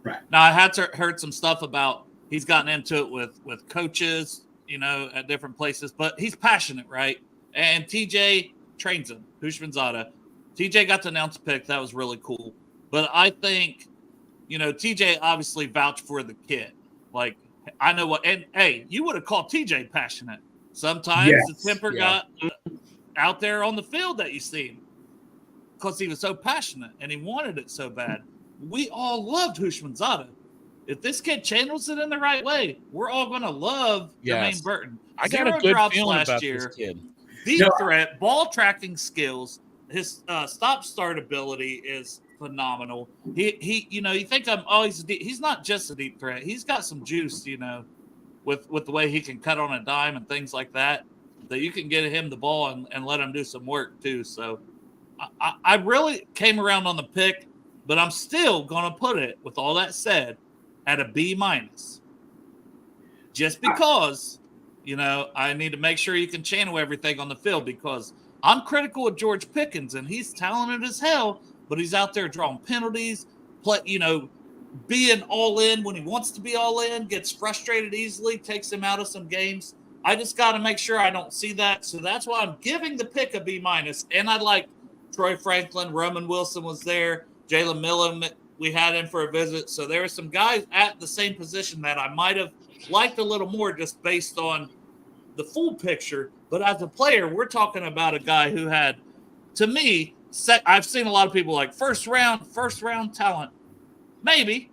S4: Right.
S2: Now, I had heard some stuff about he's gotten into it with coaches, at different places, but he's passionate, right? And TJ trains him, Hushmanzada. TJ got to announce a pick. That was really cool. But I think, TJ obviously vouched for the kid. Like, I know what – and, hey, you would have called TJ passionate. Sometimes the temper got out there on the field that you see him because he was so passionate and he wanted it so bad. We all loved Hushmanzada, if this kid channels it in the right way, we're all going to love Jermaine Burton.
S3: I got a good feeling about this kid.
S2: Deep threat, ball tracking skills. His stop-start ability is phenomenal. He you know, you think he's not just a deep threat. He's got some juice, you know, with the way he can cut on a dime and things like that you can get him the ball and let him do some work too. So I really came around on the pick, but I'm still going to put it, with all that said, at a B-. Just because, you know, I need to make sure you can channel everything on the field, because I'm critical of George Pickens, and he's talented as hell, but he's out there drawing penalties, being all in when he wants to be all in, gets frustrated easily, takes him out of some games. I just got to make sure I don't see that. So that's why I'm giving the pick a B-. And I like Troy Franklin. Roman Wilson was there. Jalen Millen, we had him for a visit. So there were some guys at the same position that I might have liked a little more just based on the full picture. But as a player, we're talking about a guy who had, to me, I've seen a lot of people like first round talent. Maybe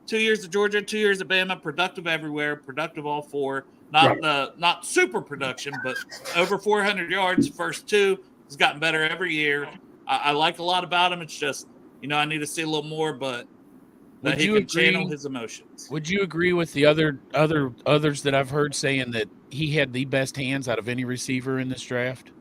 S2: 2 years at Georgia, 2 years at Bama, productive everywhere, productive all four. Not super production, but over 400 yards first two. He's gotten better every year. I like a lot about him. It's just, you know, I need to see a little more, but that he can channel his emotions.
S3: Would you agree with the others that I've heard saying that he had the best hands out of any receiver in this draft?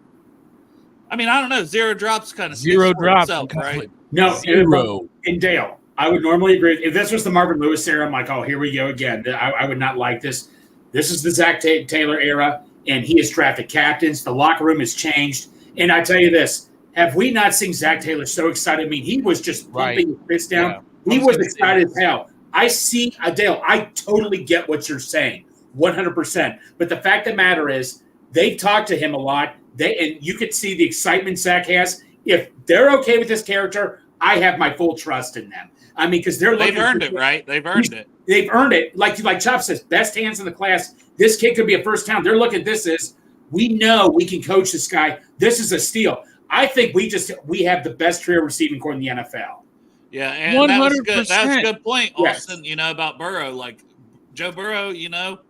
S2: I mean, I don't know. Zero drops kind of
S3: zero drops,
S2: itself, right?
S4: No,
S3: zero.
S4: And Dale, I would normally agree. If this was the Marvin Lewis era, I'm like, oh, here we go again. I would not like this. This is the Zach Taylor era, and he has drafted captains. The locker room has changed. And I tell you this, have we not seen Zach Taylor so excited? I mean, he was just pumping his fist down. Yeah. He was excited as hell. I see, Dale, I totally get what you're saying, 100%. But the fact of the matter is, they've talked to him a lot. And you could see the excitement Zach has. If they're okay with this character, I have my full trust in them. I mean, because they've
S2: earned it, right? They've earned it.
S4: They've earned it. Like Chop says, best hands in the class. This kid could be a first town. They're looking at this as, we know we can coach this guy. This is a steal. I think we have the best trio receiving core in the NFL.
S2: Yeah, and 100%. That was good. That was a good point, Austin. Yes. You know, about Burrow. Like Joe Burrow, you know,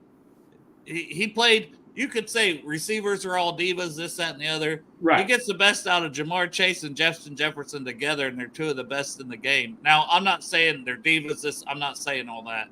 S2: he played. You could say receivers are all divas, this, that, and the other. Right. He gets the best out of Jamar Chase and Justin Jefferson together, and they're two of the best in the game. Now, I'm not saying they're divas. I'm not saying all that.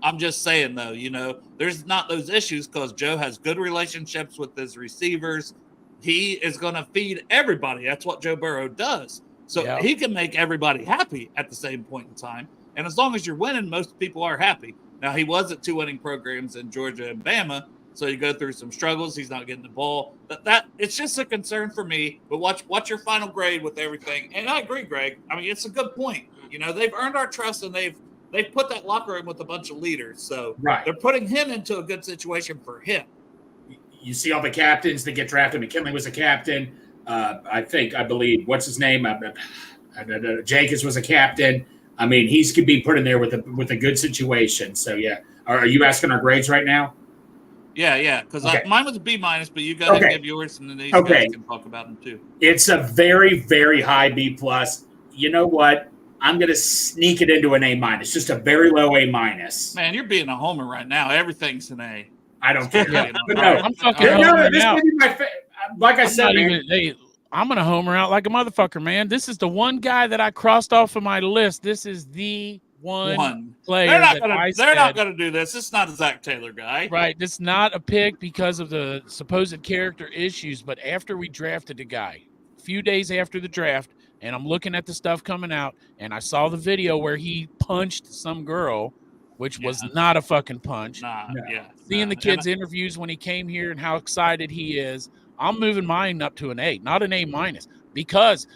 S2: I'm just saying, though, you know, there's not those issues because Joe has good relationships with his receivers. He is going to feed everybody. That's what Joe Burrow does. So he can make everybody happy at the same point in time. And as long as you're winning, most people are happy. Now, he was at 2 winning programs in Georgia and Bama. So you go through some struggles. He's not getting the ball. That it's just a concern for me. But what's your final grade with everything? And I agree, Greg. I mean, it's a good point. You know, they've earned our trust, and they've put that locker room with a bunch of leaders. So they're putting him into a good situation for him.
S4: You see all the captains that get drafted. McKinley was a captain. I believe, what's his name? Jenkins was a captain. I mean, he's could be put in there with a good situation. So yeah, are you asking our grades right now?
S2: Yeah, because mine was a B-, but you go ahead and give yours, and then these guys can talk about them too.
S4: It's a very, very high B+. You know what? I'm going to sneak it into an A-, just a very low A-.
S2: Man, you're being a homer right now. Everything's an A.
S4: I don't care.
S3: But no, I'm fucking homering out.
S4: Like I said,
S3: I'm going to homer out like a motherfucker, man. This is the one guy that I crossed off of my list. This is the one player
S2: they're not going to do this. It's not a Zach Taylor guy.
S3: Right. It's not a pick because of the supposed character issues. But after we drafted the guy, a few days after the draft, and I'm looking at the stuff coming out, and I saw the video where he punched some girl, which was not a fucking punch. Seeing the kid's interviews when he came here and how excited he is, I'm moving mine up to an A, not an A-, because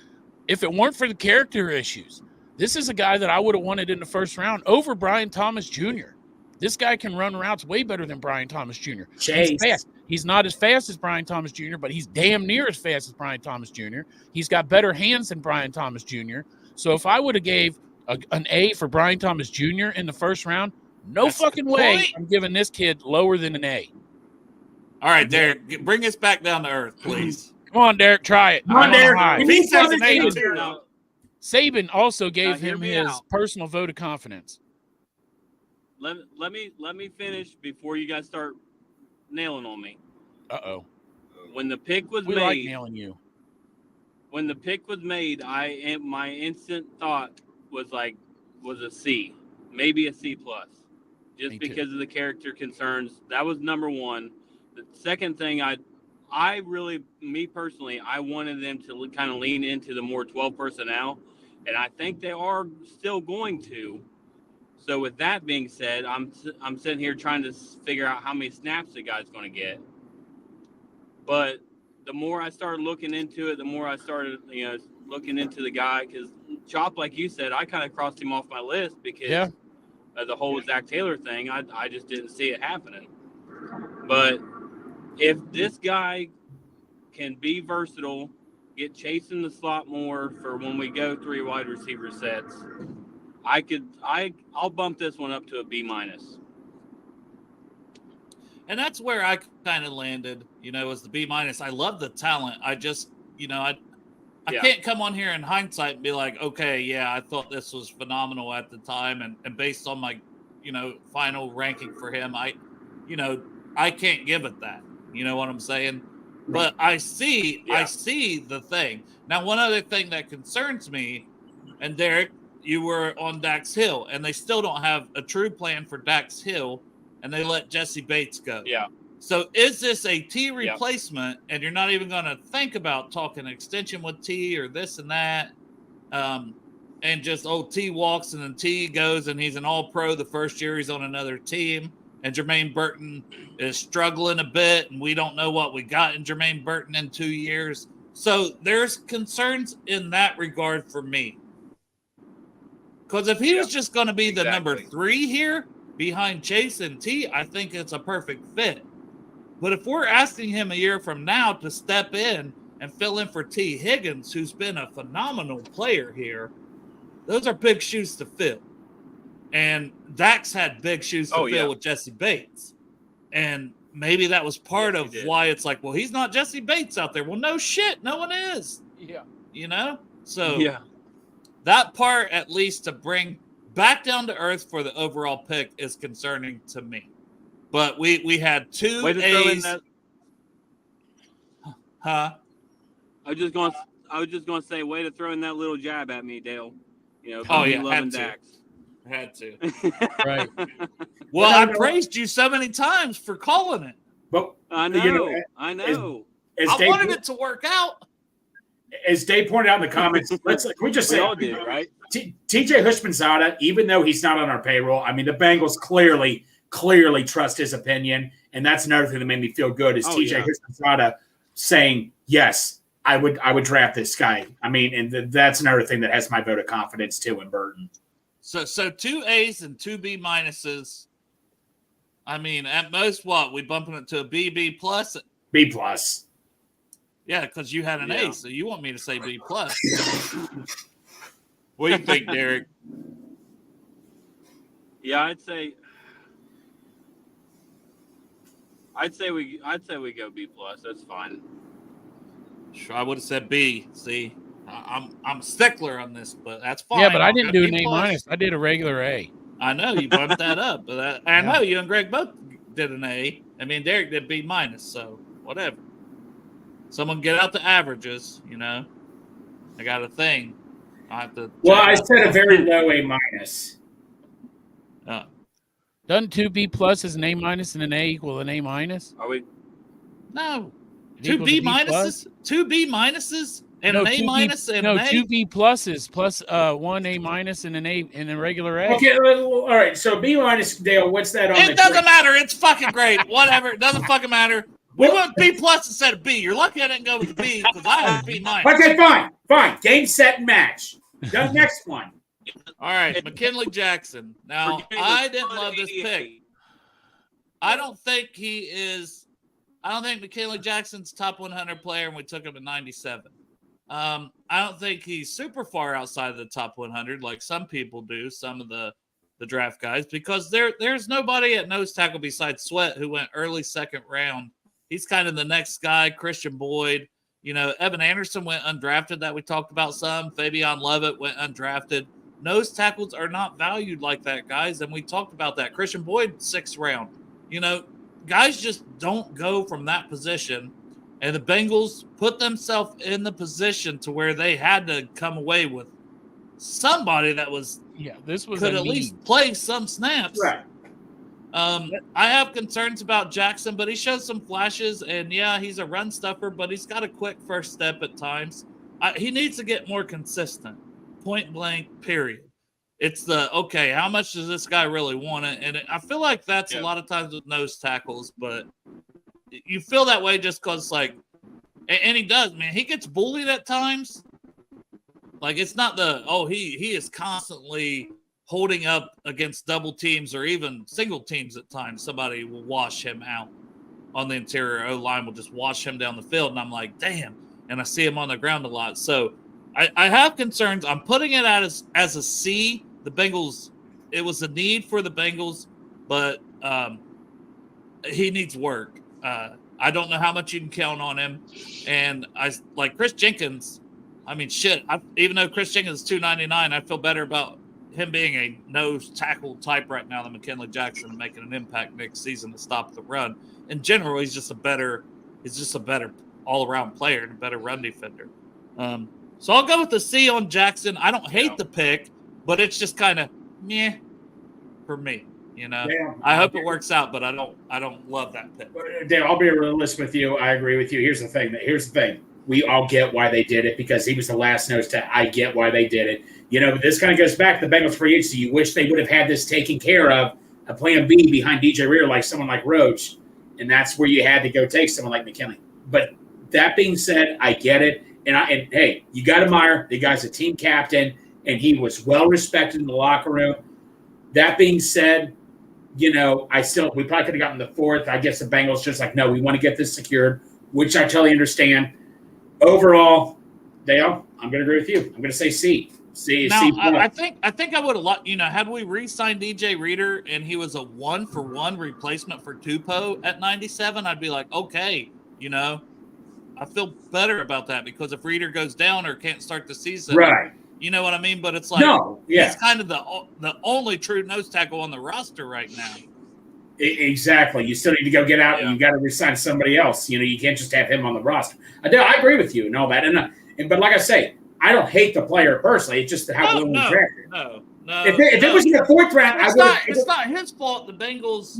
S3: if it weren't for the character issues, this is a guy that I would have wanted in the first round over Brian Thomas Jr. This guy can run routes way better than Brian Thomas Jr. He's fast. He's not as fast as Brian Thomas Jr., but he's damn near as fast as Brian Thomas Jr. He's got better hands than Brian Thomas Jr. So if I would have gave an A for Brian Thomas Jr. in the first round, that's fucking way I'm giving this kid lower than an A.
S2: All right, Derek, bring us back down to earth, please.
S3: Come on, Derek, try it.
S4: Come on, Derek.
S3: Saban also gave him his personal vote of confidence.
S5: let me finish before you guys start nailing on me.
S3: Uh-oh.
S5: When the pick was
S3: We
S5: made,
S3: like nailing you.
S5: When the pick was made, my instant thought was a C, maybe a C plus, just because of the character concerns. That was number one. The second thing, I really, me personally, I wanted them to kind of lean into the more 12 personnel, and I think they are still going to. So with that being said, I'm sitting here trying to figure out how many snaps the guy's going to get. But the more I started looking into it, the more I started, looking into the guy, because Chop, like you said, I kind of crossed him off my list because of the whole Zach Taylor thing. I just didn't see it happening. But if this guy can be versatile, get chased in the slot more for when we go 3 wide receiver sets, I'll bump this one up to a B minus.
S2: And that's where I kind of landed, as the B minus. I love the talent. I just, I can't come on here in hindsight and be like, okay, yeah, I thought this was phenomenal at the time. And based on my, final ranking for him, I can't give it that. You know what I'm saying? But I see the thing. Now, one other thing that concerns me, and Derek, you were on Dax Hill, and they still don't have a true plan for Dax Hill, and they let Jesse Bates go.
S5: Yeah.
S2: So is this a T replacement, and you're not even going to think about talking extension with T or this and that, and just, T walks and then T goes and he's an all-pro the first year he's on another team, and Jermaine Burton is struggling a bit, and we don't know what we got in Jermaine Burton in 2 years. So there's concerns in that regard for me. Because if he was just going to be the number 3 here, behind Chase and T, I think it's a perfect fit. But if we're asking him a year from now to step in and fill in for T. Higgins, who's been a phenomenal player here, those are big shoes to fill. And Dax had big shoes to fill with Jesse Bates. And maybe that was part of why it's like, well, he's not Jesse Bates out there. Well, no shit. No one is.
S3: Yeah.
S2: So that part, at least to bring back down to earth for the overall pick, is concerning to me. But we had 2 A's. Huh?
S5: I was just going to say, way to throw in that little jab at me, Dale.
S2: Had to.
S3: Right.
S2: Well, I praised you so many times for calling it.
S4: But
S5: I know. I
S2: wanted it to work out.
S4: As Dave pointed out in the comments, we just say
S5: we all did, right?
S4: TJ Hushmanzada, even though he's not on our payroll, I mean, the Bengals clearly trust his opinion, and that's another thing that made me feel good is TJ Hushmanzada saying, yes, I would draft this guy. I mean, and that's another thing that has my vote of confidence too in Burton.
S2: So 2 A's and 2 B minuses. I mean, at most, we bumping it to a B plus?
S4: B plus.
S2: Yeah, because you had an A, so you want me to say B plus. What do you think, Derek?
S5: Yeah, I'd say we go B plus. That's fine.
S2: Sure, I would have said B. See, I'm a stickler on this, but that's fine.
S3: Yeah, but I didn't do an A minus. I did a regular A.
S2: I know you bumped that up, but I know you and Greg both did an A. I mean, Derek did B minus, so whatever. Someone get out the averages, I got a thing. I have to.
S4: Well, I said a very low A minus.
S3: Doesn't 2 B plus is an A minus and an A equal an A minus?
S5: Are we?
S2: No. 2 B minuses? 2 B minuses and an A minus and an A?
S3: 2 B pluses plus 1 A minus and an A and a regular A.
S4: Okay, all right. So B minus, Dale, what's that on?
S2: It doesn't matter. It's fucking great. Whatever. It doesn't fucking matter. We went B plus instead of B. You're lucky I didn't go with B because I have B minus.
S4: Okay, fine. Game, set, and match. The next one.
S2: All right, McKinley Jackson. Now, I didn't love this pick. I don't think McKinley Jackson's top 100 player, and we took him at 97. I don't think he's super far outside of the top 100 like some people do, some of the draft guys, because there's nobody at nose tackle besides Sweat who went early second round. He's kind of the next guy, Christian Boyd. Evan Anderson went undrafted that we talked about some. Fabian Levitt went undrafted. nose tackles are not valued like that, guys. And we talked about that. Christian Boyd, 6th round. You know, guys just don't go from that position. And the Bengals put themselves in the position to where they had to come away with somebody that was
S3: this was
S2: could at least play some snaps.
S4: Right.
S2: I have concerns about Jackson, but he shows some flashes, and he's a run stuffer, but he's got a quick first step at times. He needs to get more consistent. Point blank, period. It's how much does this guy really want it? And I feel like that's a lot of times with nose tackles, but you feel that way just because, like, and he does, man. He gets bullied at times. Like, it's not he is constantly holding up against double teams or even single teams at times. Somebody will wash him out on the interior. O-line will just wash him down the field, and I'm like, damn. And I see him on the ground a lot. So I have concerns. I'm putting it out as a C. The Bengals, it was a need for the Bengals, but he needs work. I don't know how much you can count on him. And I like Chris Jenkins. I mean, shit. Even though Chris Jenkins is $299, I feel better about him being a nose tackle type right now than McKinley Jackson and making an impact next season to stop the run. In general, he's just a better all-around player and a better run defender. So I'll go with the C on Jackson. I don't hate the pick, but it's just kind of meh for me. You know, I hope it works out, but I don't love that pick.
S4: Dave, I'll be realistic with you. I agree with you. Here's the thing. We all get why they did it because he was the last nose tackle. I get why they did it. You know, but this kind of goes back to the Bengals free agency. You wish they would have had this taken care of, a plan B behind DJ Reader, like someone like Roach, and that's where you had to go take someone like McKinley. But that being said, I get it. And hey, you got to admire the guy's a team captain, and he was well respected in the locker room. That being said, you know, we probably could have gotten the 4th. I guess the Bengals just like, no, we want to get this secured, which I totally understand. Overall, Dale, I'm going to agree with you. I'm going to say C.
S2: I think I would have, you know, had we re-signed DJ Reader and he was a 1-for-1 replacement for Tupou at 97, I'd be like, okay, you know, I feel better about that because if Reader goes down or can't start the season,
S4: right?
S2: You know what I mean? But it's like, he's kind of the only true nose tackle on the roster right now.
S4: Exactly. You still need to go get out and you got to resign somebody else. You know, you can't just have him on the roster. I agree with you and all that. But like I say, I don't hate the player personally. It's just how we drafted.
S2: No.
S4: If it was in the 4th round,
S2: it's not his fault. The Bengals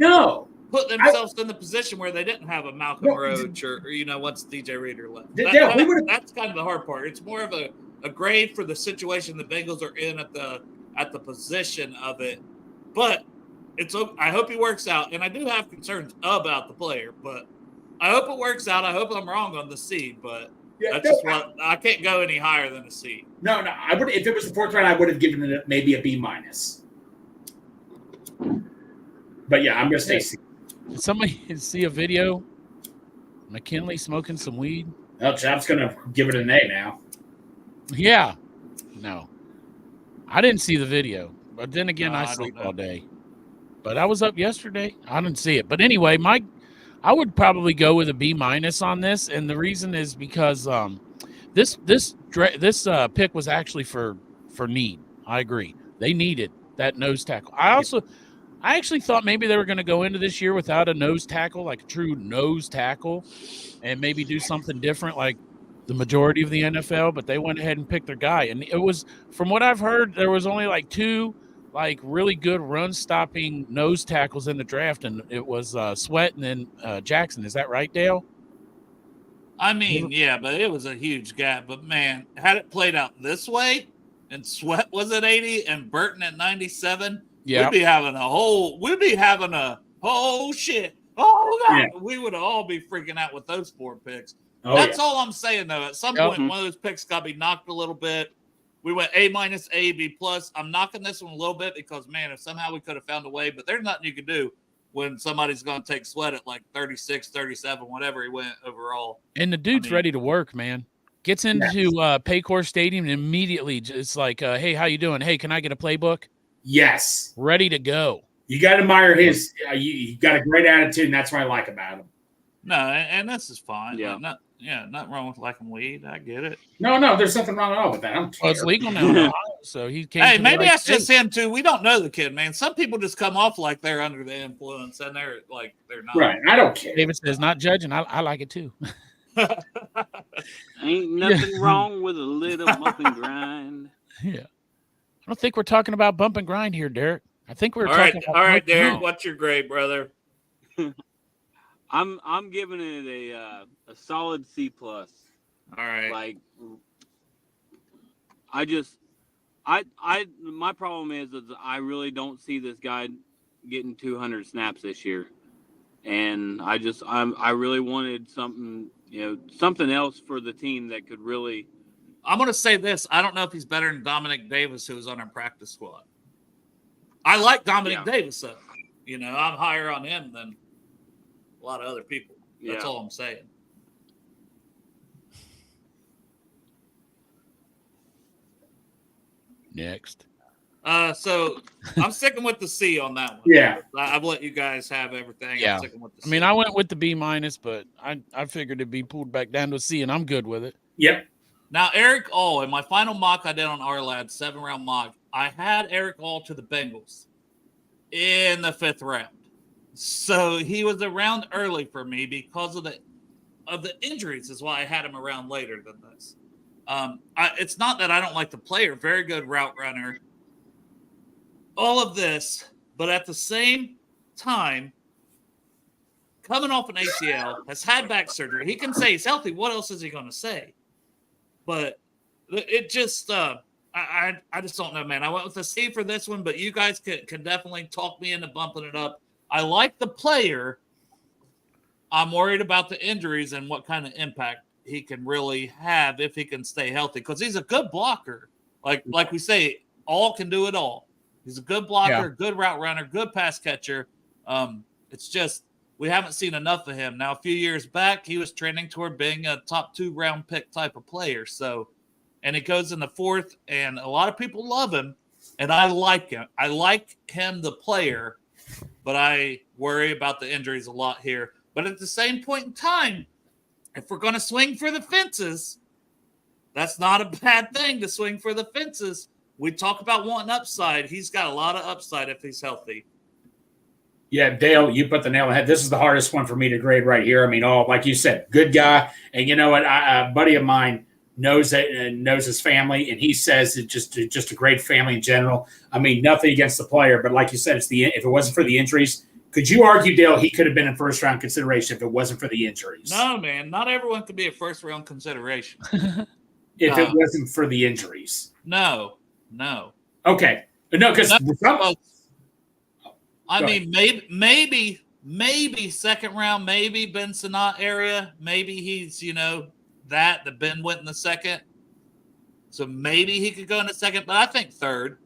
S2: put themselves in the position where they didn't have a Malcolm Roach or you know, once DJ Reader left. That's kind of the hard part. It's more of a grade for the situation the Bengals are in at the position of it. But I hope he works out, and I do have concerns about the player, but I hope it works out. I hope I'm wrong on the C, but I can't go any higher than a C.
S4: No, I would. If it was the 4th round, I would have given it maybe a B-. But yeah, I'm gonna stay C.
S3: Did somebody see a video? McKinley smoking some weed.
S4: Oh, Chop's gonna give it an A now.
S3: Yeah, no, I didn't see the video, but then again, I sleep all day. But I was up yesterday. I didn't see it. But anyway, I would probably go with a B- on this, and the reason is because this pick was actually for need. I agree. They needed that nose tackle. I actually thought maybe they were going to go into this year without a nose tackle, like a true nose tackle, and maybe do something different like the majority of the NFL, but they went ahead and picked their guy. And it was, from what I've heard, there was only like 2 really good run-stopping nose tackles in the draft, and it was Sweat and then Jackson. Is that right, Dale?
S2: I mean, yeah, but it was a huge gap. But, man, had it played out this way and Sweat was at 80 and Burton at 97, we'd be having a whole shit. Oh, God. Yeah. We would all be freaking out with those 4 picks. That's all I'm saying, though. At some point, one of those picks got to be knocked a little bit. We went A-, A, B+. I'm knocking this one a little bit because, man, if somehow we could have found a way, but there's nothing you can do when somebody's going to take Sweat at like 36, 37, whatever he went overall.
S3: And the dude's ready to work, man. Gets into Paycor Stadium and immediately it's like, hey, how you doing? Hey, can I get a playbook?
S4: Yes.
S3: Ready to go.
S4: You got to admire his you got a great attitude, and that's what I like about him.
S2: No, and this is fine. Yeah. Nothing wrong with liking weed. I get it.
S4: No, there's nothing wrong at all with that.
S3: It's legal now. So he came.
S2: Hey, maybe that's just him too. We don't know the kid, man. Some people just come off like they're under the influence, and they're not.
S4: Right. I don't care.
S3: David says not judging. I like it too.
S5: Ain't nothing wrong with a little bump and grind.
S3: Yeah. I don't think we're talking about bump and grind here, Derek. I think we're
S2: talking
S3: about
S2: all right, Derek. What's your grade, brother?
S5: I'm giving it a solid C+. All
S2: right.
S5: Like my problem is I really don't see this guy getting 200 snaps this year. And I really wanted something else for the team that could really.
S2: I'm going to say this. I don't know if he's better than Dominic Davis, who was on our practice squad. I like Dominic Davis, though. I'm higher on him than a lot of other people. That's all I'm saying.
S3: Next.
S2: So I'm sticking with the C on that one.
S4: Yeah.
S2: I've let you guys have everything.
S3: Yeah.
S2: I'm sticking with the C.
S3: I mean, I went with the B-, but I figured it'd be pulled back down to a C, and I'm good with it.
S4: Yep.
S2: Now, Eric All, in my final mock I did on Ourlad, 7-round mock, I had Eric All to the Bengals in the 5th round. So he was around early for me because of the injuries is why I had him around later than this. It's not that I don't like the player. Very good route runner. All of this, but at the same time, coming off an ACL, has had back surgery. He can say he's healthy. What else is he going to say? But it just, I just don't know, man. I went with a C for this one, but you guys can definitely talk me into bumping it up. I like the player. I'm worried about the injuries and what kind of impact he can really have if he can stay healthy, because he's a good blocker. Like we say, all can do it all. He's a good blocker, good route runner, good pass catcher. It's just we haven't seen enough of him. Now, a few years back, he was trending toward being a top 2-round pick type of player. So, and he goes in the 4th, and a lot of people love him, and I like him. I like him, the player, but I worry about the injuries a lot here. But at the same point in time, if we're going to swing for the fences, that's not a bad thing to swing for the fences. We talk about wanting upside. He's got a lot of upside if he's healthy.
S4: Yeah, Dale, you put the nail on the head. This is the hardest one for me to grade right here. I mean, like you said, good guy. And you know what? A buddy of mine knows that and knows his family, and he says it's just a great family in general. I mean, nothing against the player, but like you said, if it wasn't for the injuries, could you argue, Dale, he could have been in first-round consideration if it wasn't for the injuries?
S2: No, man. Not everyone could be a first-round consideration.
S4: If it wasn't for the injuries.
S2: No.
S4: Okay. No, because
S2: I mean, maybe second round, maybe Ben Sinnott area. Maybe he's, that Ben went in the 2nd. So maybe he could go in the 2nd, but I think 3rd.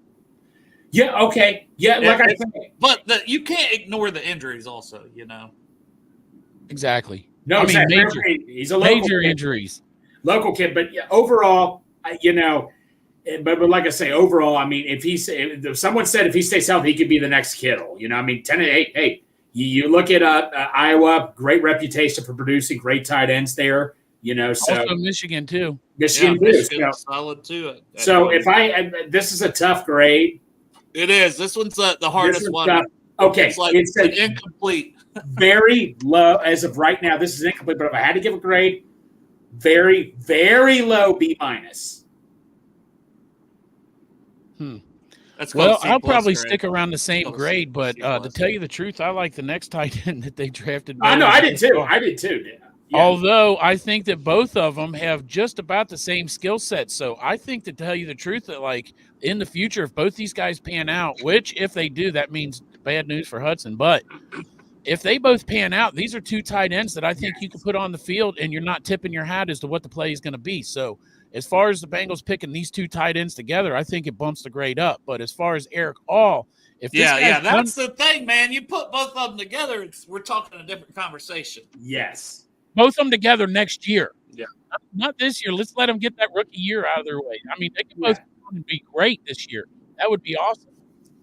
S4: Yeah, okay. Yeah, like I said.
S2: But you can't ignore the injuries also,
S3: Exactly.
S4: No,
S3: I mean,
S4: he's a local
S3: major
S4: kid.
S3: injuries.
S4: Local kid, but overall, but like I say, overall, I mean, if someone said if he stays healthy, he could be the next Kittle. I mean, 10-8. Hey, you look at Iowa, great reputation for producing great tight ends there. So
S3: also Michigan too.
S4: Michigan
S2: solid too.
S4: So this is a tough grade.
S2: It is. This one's the hardest one.
S4: Tough. Okay,
S2: it's an incomplete.
S4: Very low as of right now. This is incomplete, but if I had to give a grade, very, very low B-.
S3: I'll probably stick around the same grade, but to tell you the truth, I like the next tight end that they drafted.
S4: I know, I did too. Yeah.
S3: Although I think that both of them have just about the same skill set. So I think, to tell you the truth, that in the future, if both these guys pan out, which if they do, that means bad news for Hudson. But if they both pan out, these are 2 tight ends that I think you can put on the field and you're not tipping your hat as to what the play is going to be. So as far as the Bengals picking these 2 tight ends together, I think it bumps the grade up. But as far as Eric All,
S2: that's the thing, man. You put both of them together, we're talking a different conversation.
S4: Yes.
S3: Both of them together next year.
S2: Yeah.
S3: Not this year. Let's let them get that rookie year out of their way. I mean, they can both be great this year. That would be awesome.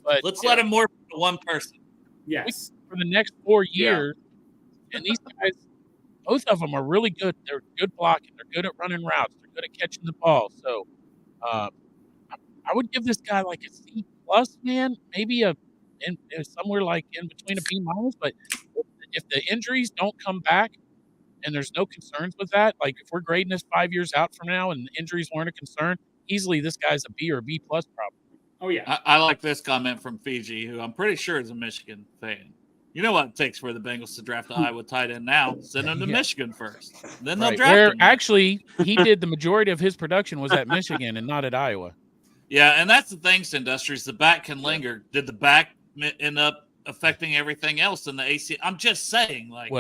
S3: But
S2: let's let them morph into one person.
S4: Yes.
S3: For the next 4 years. Yeah. And these guys, both of them are really good. They're good blocking. They're good at running routes. They're good at catching the ball. So I I would give this guy like a C plus, man. Maybe somewhere like in between a B minus. But if the injuries don't come back and there's no concerns with that, like if we're grading this 5 years out from now and injuries weren't a concern, easily this guy's a B or a B plus probably.
S4: Oh yeah,
S2: I like this comment from Fiji, who I'm pretty sure is a Michigan fan. You know what it takes for the Bengals to draft the Iowa tight end now? Send him to Michigan first. Then they'll draft him.
S3: Actually, he did the majority of his production was at Michigan and not at Iowa.
S2: Yeah, and that's the thing, Industries. The back can linger. Did the back end up affecting everything else in the AC? I'm just saying, like,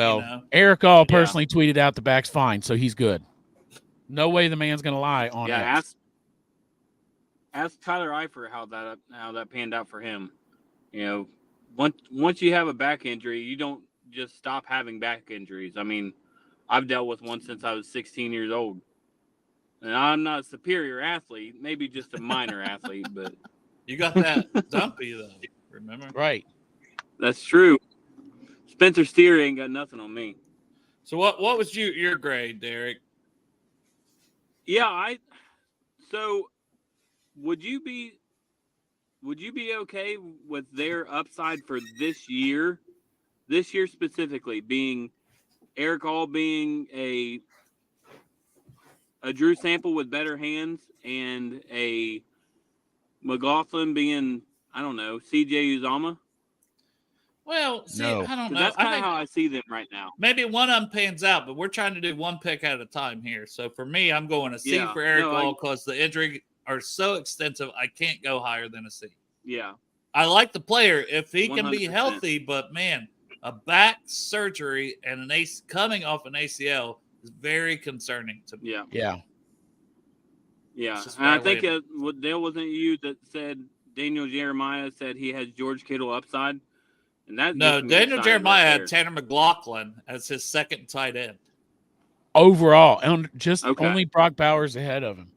S3: Eric All personally tweeted out the back's fine, so he's good. No way the man's going to lie on it.
S5: Yeah, ask Tyler Eifert how that panned out for him. Once you have a back injury, you don't just stop having back injuries. I mean, I've dealt with one since I was 16 years old. And I'm not a superior athlete, maybe just a minor athlete, but
S2: you got that dumpy though, remember?
S3: Right.
S5: That's true. Spencer Steer ain't got nothing on me.
S2: So what was your grade, Derek?
S5: Yeah, so would you be okay with their upside for this year specifically, being Eric All being a Drew Sample with better hands and a McLaughlin being, I don't know, CJ Uzama?
S2: Well, see,
S3: no.
S2: I don't know.
S5: That's kind of how I see them right now.
S2: Maybe one of them pans out, but we're trying to do one pick at a time here. So for me, I'm going a C for Eric All because the injury are so extensive, I can't go higher than a C.
S5: Yeah.
S2: I like the player if he can
S5: 100%.
S2: be healthy, but man, a back surgery and coming off an ACL is very concerning to me.
S5: Yeah.
S3: Yeah.
S5: Yeah. And I think Dale, wasn't you that said Daniel Jeremiah said he has George Kittle upside? And that
S2: Daniel Jeremiah had Tanner McLaughlin as his second tight end.
S3: Overall, and just only Brock Bowers ahead of him.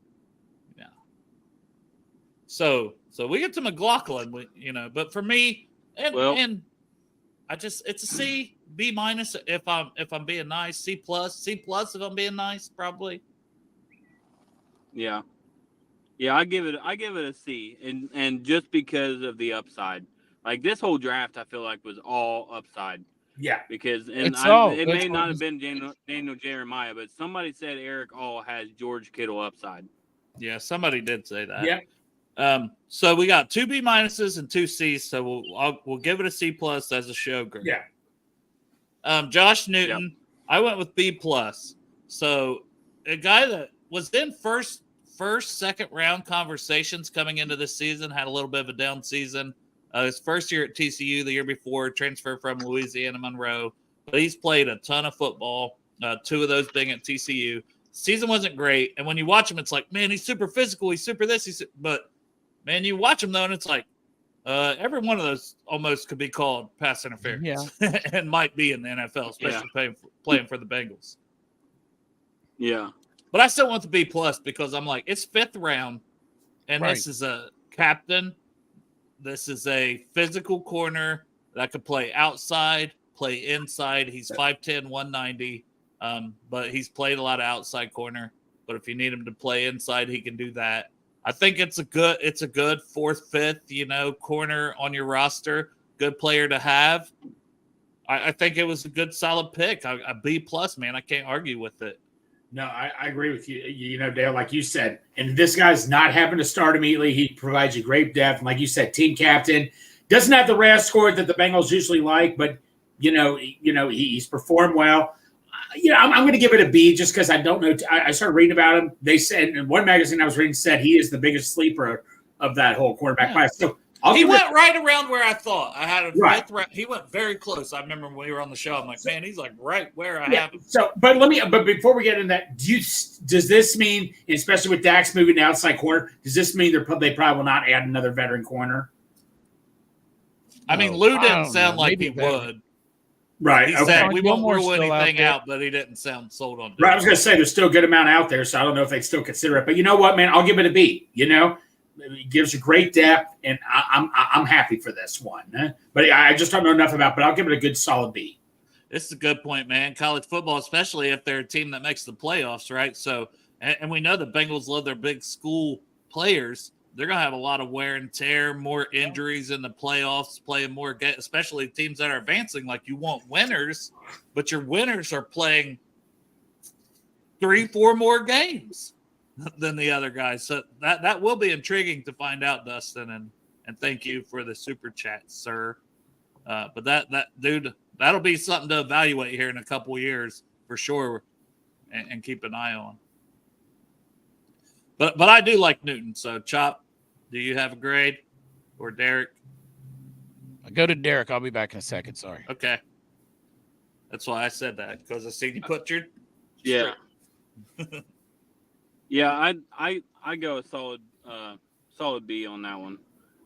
S2: Yeah. So we get to McLaughlin, but for me, and I just it's a C, B minus if I'm being nice, C plus if I'm being nice, probably.
S5: Yeah. Yeah, I give it a C, and just because of the upside. Like this whole draft, I feel like was all upside.
S4: Yeah,
S5: because it may not have been Daniel Jeremiah, but somebody said Eric All has George Kittle upside.
S2: Yeah, somebody did say that.
S4: Yeah.
S2: So we got 2 B minuses and 2 C's. So we'll give it a C plus as a show grade.
S4: Yeah.
S2: Josh Newton, I went with B plus. So a guy that was in first, second round conversations coming into this season, had a little bit of a down season. His first year at TCU, the year before, transferred from Louisiana Monroe. But he's played a ton of football, 2 of those being at TCU. Season wasn't great. And when you watch him, it's like, man, he's super physical. He's super this. But, man, you watch him, though, and it's like every one of those almost could be called pass interference and might be in the NFL, especially playing for the Bengals.
S5: Yeah.
S2: But I still want the B plus because I'm like, it's 5th round, and This is a captain. This is a physical corner that could play outside, play inside. He's 5'10", 190, but he's played a lot of outside corner. But if you need him to play inside, he can do that. I think it's a good 4th, 5th, corner on your roster. Good player to have. I think it was a good, solid pick. A B plus, man. I can't argue with it.
S4: No, I agree with you. Dale, like you said, and this guy's not having to start immediately. He provides you great depth. And like you said, team captain. Doesn't have the RAS score that the Bengals usually like, but, he's performed well. I'm going to give it a B just because I don't know. I started reading about him. They said in one magazine I was reading said he is the biggest sleeper of that whole quarterback class. So
S2: he went right around where I thought. I had a 5th round. He went very close. I remember when we were on the show. I'm like, man, he's like right where I have him.
S4: So, but before we get into that, does this mean, especially with Dax moving to outside corner, does this mean they probably will not add another veteran corner?
S2: I mean, Lou didn't sound like he would.
S4: Right.
S2: He said we won't rule anything out, but he didn't sound sold on it.
S4: Right. I was going to say there's still a good amount out there, so I don't know if they'd still consider it. But you know what, man? I'll give it a B. It gives you great depth, and I'm happy for this one. But I just don't know enough about. But I'll give it a good solid B.
S2: This is a good point, man. College football, especially if they're a team that makes the playoffs, right? So, and we know the Bengals love their big school players. they're going to have a lot of wear and tear, more injuries in the playoffs, playing more, especially teams that are advancing. Like, you want winners, but your winners are playing 3-4 more games than the other guys. So that will be intriguing to find out, Dustin, and thank you for the super chat, sir. But that dude, that'll be something to evaluate here in a couple years for sure, and keep an eye on. But I do like Newton. So, Chop, do you have a grade, or Derek?
S3: I go to Derek. I'll be back in a second. Sorry.
S2: Okay. That's why I said that, because I see you put your
S5: Yeah, I go a solid B on that one.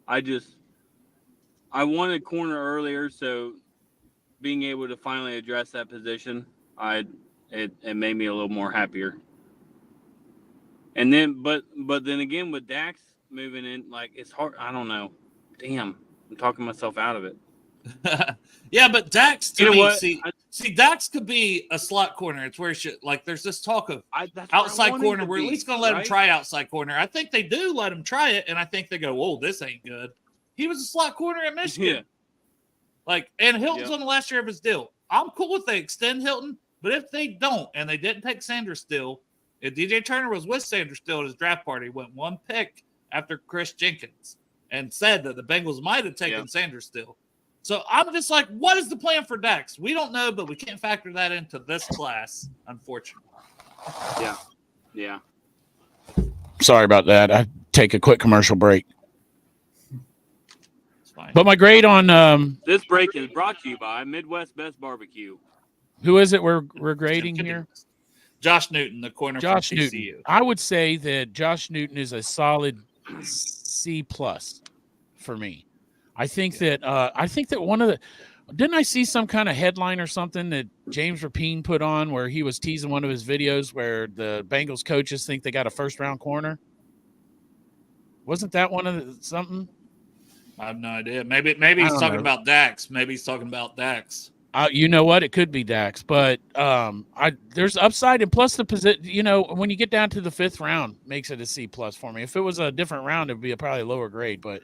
S5: I wanted corner earlier, so being able to finally address that position, it made me a little more happier. And then, but then again, with Dax moving in, like, it's hard. I don't know. Damn, I'm talking myself out of it.
S2: Yeah, but Dax, to
S5: You know
S2: me,
S5: what?
S2: see, Dax could be a slot corner. It's where like, there's this talk of outside corner. We're at least going to let him try outside corner. I think they do let him try it, and I think they go, "Whoa, this ain't good." He was a slot corner at Michigan.
S5: Yeah.
S2: Like, and Hilton's on the last year of his deal. I'm cool if they extend Hilton, but if they don't, and they didn't take Sanders still, if DJ Turner was with Sanders still at his draft party, went one pick after Chris Jenkins, and said that the Bengals might have taken Sanders still. So I'm just like, what is the plan for Dax? We don't know, but we can't factor that into this class, unfortunately.
S5: Yeah.
S3: Sorry about that. I take a quick commercial break.
S2: It's fine.
S3: But my grade on
S5: This break is brought to you by Midwest Best Barbecue.
S3: who is it we're grading here?
S2: Josh Newton, the corner from TCU.
S3: Newton. I would say that Josh Newton is a solid C+ for me. I think that one of the didn't I see some kind of headline or something that James Rapine put on where he was teasing one of his videos where the Bengals coaches think they got a first-round corner? Wasn't that one of the something?
S2: I have no idea. Maybe he's talking about Dax. Maybe he's talking about Dax.
S3: You know what? It could be Dax, but there's upside, and plus the position. You know, when you get down to the 5th round, makes it a C+ for me. If it was a different round, it'd be probably a lower grade. But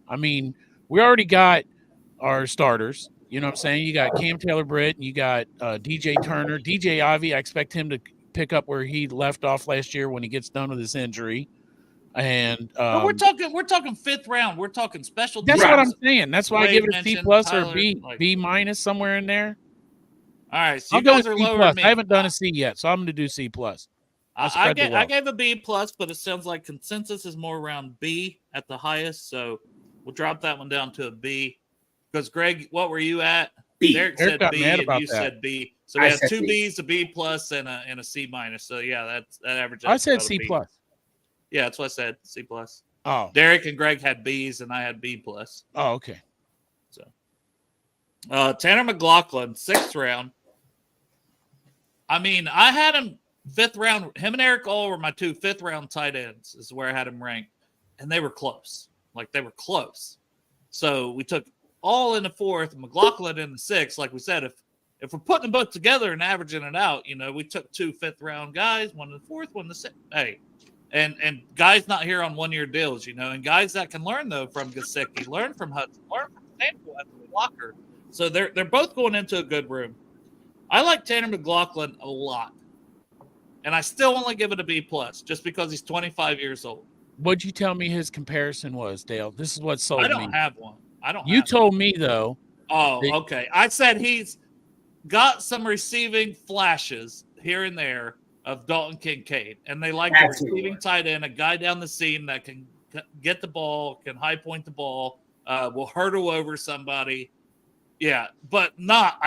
S3: I mean, we already got our starters. You know what I'm saying? You got Cam Taylor-Britt, and you got DJ Turner, DJ Ivy. I expect him to pick up where he left off last year when he gets done with his injury. And
S2: but we're talking 5th round. We're talking special.
S3: That's what I'm saying. That's why I give it a C+
S2: Tyler,
S3: or B- somewhere in there.
S2: All right, so
S3: I'll
S2: you guys
S3: go
S2: are
S3: C+.
S2: lower than me.
S3: I haven't done a C yet, so I'm going to do C+.
S2: I gave a B+, but it sounds like consensus is more around B at the highest. So we'll drop that one down to a B. Because Greg, what were you at?
S4: B.
S2: Derek said B, and you said B. So we
S4: I
S2: have
S4: said
S2: 2
S4: B.
S2: Bs, a B+, and a C-. So yeah, that averages.
S3: I said C+.
S2: Yeah, that's what I said. C+.
S3: Oh,
S2: Derek and Greg had Bs, and I had B+.
S3: oh, okay.
S2: So, Tanner McLaughlin, 6th round. I mean, I had him 5th round. Him and Eric All were my 2 5th-round tight ends. Is where I had him ranked, and they were close. Like, they were close. So we took All in the 4th, McLaughlin in the 6th. Like we said, if we're putting them both together and averaging it out, you know, we took 2 5th-round guys, one in the 4th, one in the 6th. Hey. And guys not here on 1-year deals, you know, and guys that can learn though from Gesicki, learn from Hudson, learn from Stanfield as a blocker. So they're both going into a good room. I like Tanner McLaughlin a lot, and I still only give it a B+ just because he's 25 years old.
S3: What'd you tell me his comparison was, Dale? This is what sold me.
S2: I don't have one.
S3: You told me though.
S2: Oh, okay. I said he's got some receiving flashes here and there of Dalton Kincaid, and they like a receiving tight end, a guy down the seam that can get the ball, can high point the ball, will hurdle over somebody. Yeah, but not